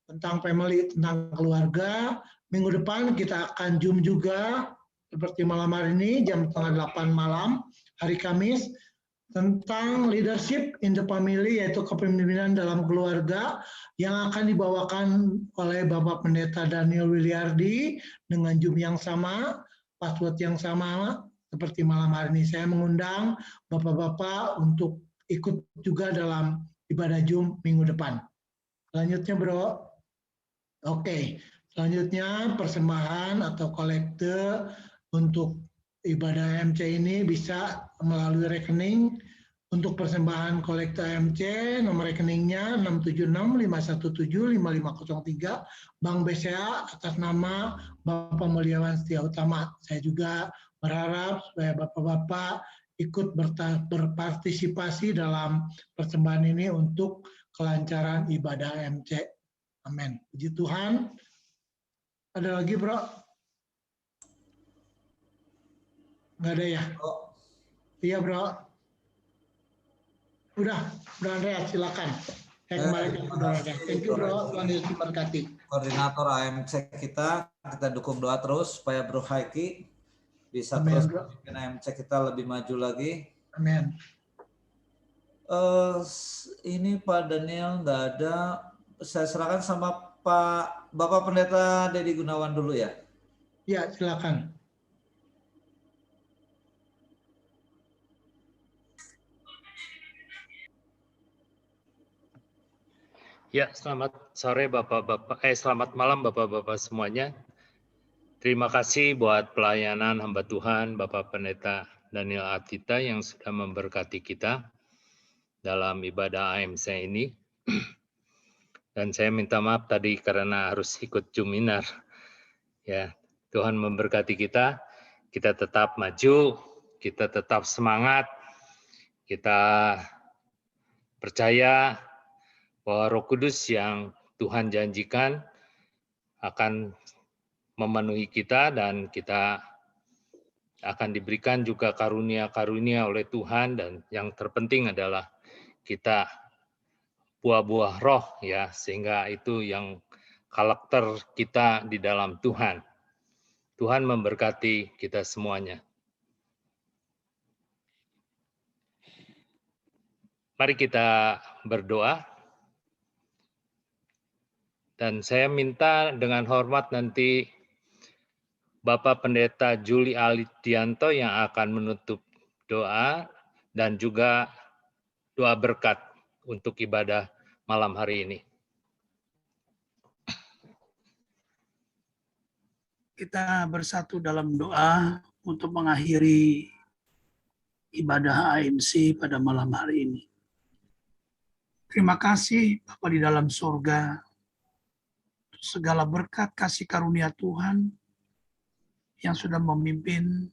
tentang family, tentang keluarga. Minggu depan kita akan Zoom juga seperti malam hari ini jam 7:30 malam hari Kamis, tentang leadership in the family, yaitu kepemimpinan dalam keluarga, yang akan dibawakan oleh Bapak Pendeta Daniel Wiliardi dengan Zoom yang sama, password yang sama seperti malam hari ini. Saya mengundang Bapak-Bapak untuk ikut juga dalam ibadah Zoom minggu depan. Selanjutnya Bro. Oke, selanjutnya persembahan atau kolekte untuk ibadah AMC ini bisa melalui rekening. Untuk persembahan kolekte AMC, nomor rekeningnya 67651755503 Bank BCA atas nama Bapak Mulyawan Setia Utama. Saya juga berharap supaya Bapak-Bapak ikut berpartisipasi dalam persembahan ini untuk kelancaran ibadah AMC. Amin. Puji Tuhan. Ada lagi, Bro? Nggak ada ya? Iya, Bro. Udah, Bro Andreas, silakan. Saya kembali ke Bro Andreas. Thank you, Bro. Tuhan Yesus memberkati. Koordinator AMC kita dukung doa terus supaya Bro Haiki bisa Amen, terus Bro. memimpin AMC kita lebih maju lagi. Amin. Ini Pak Daniel nggak ada. Saya serahkan sama Bapak Pendeta Dedi Gunawan dulu ya. Ya, silakan. Ya, selamat sore Bapak-Bapak, selamat malam Bapak-Bapak semuanya. Terima kasih buat pelayanan hamba Tuhan Bapak Pendeta Daniel Atita yang sudah memberkati kita dalam ibadah AMC ini. Dan saya minta maaf tadi karena harus ikut Juminar. Ya, Tuhan memberkati kita tetap maju, kita tetap semangat, kita percaya bahwa Roh Kudus yang Tuhan janjikan akan memenuhi kita dan kita akan diberikan juga karunia-karunia oleh Tuhan, dan yang terpenting adalah kita buah-buah roh ya, sehingga itu yang karakter kita di dalam Tuhan. Tuhan memberkati kita semuanya. Mari kita berdoa. Dan saya minta dengan hormat nanti Bapak Pendeta Juli Alidianto yang akan menutup doa dan juga doa berkat untuk ibadah malam hari ini. Kita bersatu dalam doa untuk mengakhiri ibadah AMC pada malam hari ini. Terima kasih Bapa di dalam surga, segala berkat kasih karunia Tuhan yang sudah memimpin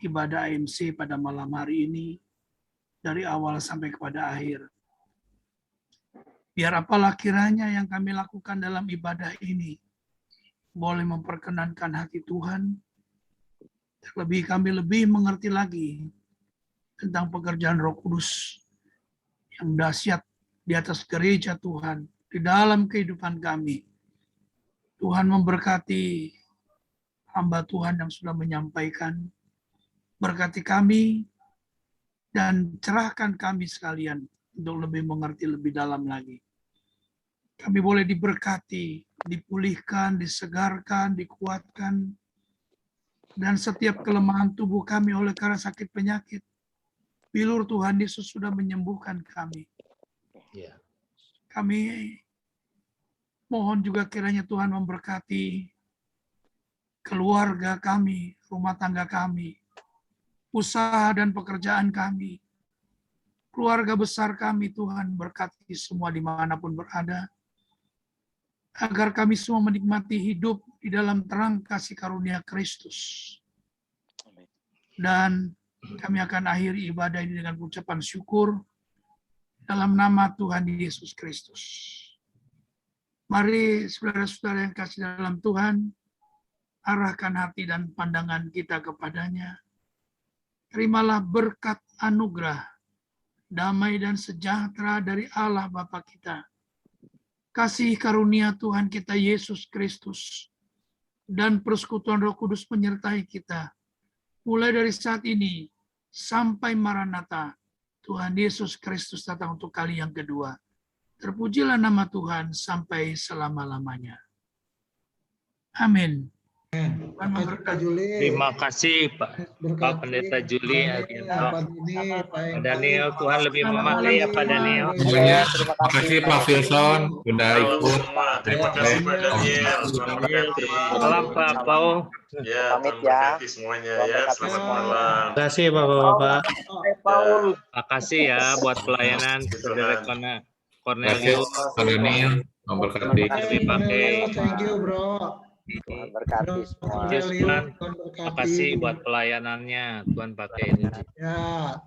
ibadah AMC pada malam hari ini dari awal sampai kepada akhir. Biar apalah kiranya yang kami lakukan dalam ibadah ini boleh memperkenankan hati Tuhan, terlebih kami lebih mengerti lagi tentang pekerjaan Roh Kudus yang dahsyat di atas gereja Tuhan, di dalam kehidupan kami. Tuhan memberkati hamba Tuhan yang sudah menyampaikan, berkati kami, dan cerahkan kami sekalian untuk lebih mengerti lebih dalam lagi. Kami boleh diberkati, dipulihkan, disegarkan, dikuatkan, dan setiap kelemahan tubuh kami oleh karena sakit penyakit, bilur Tuhan Yesus sudah menyembuhkan kami. Kami mohon juga kiranya Tuhan memberkati keluarga kami, rumah tangga kami, usaha dan pekerjaan kami, keluarga besar kami. Tuhan berkati semua dimanapun berada, agar kami semua menikmati hidup di dalam terang kasih karunia Kristus. Dan kami akan akhiri ibadah ini dengan ucapan syukur dalam nama Tuhan Yesus Kristus. Mari saudara-saudara yang kasih dalam Tuhan, arahkan hati dan pandangan kita kepadanya. Terimalah berkat anugerah, damai dan sejahtera dari Allah Bapa kita, kasih karunia Tuhan kita Yesus Kristus, dan persekutuan Roh Kudus menyertai kita, mulai dari saat ini sampai Maranatha, Tuhan Yesus Kristus datang untuk kali yang kedua. Terpujilah nama Tuhan sampai selama-lamanya. Amin. Terima kasih Pak Pendeta Juli Alidianto. Pak Daniel, Tuhan lebih memakai ya Pak Daniel. Terima kasih Pak Wilson sudah ikut. Terima kasih Pak Daniel. Malam Pak Paul. Ya, Tuhan berkati semuanya ya. Selamat malam. Terima kasih Bapak-bapak. Terima kasih ya buat pelayanan Saudara Cornelius. Pak Daniel, memberkati. Dipakai. Thank you, bro. Tuhan berkati semua. Terima kasih buat pelayanannya. Tuhan pakai ini. Ya.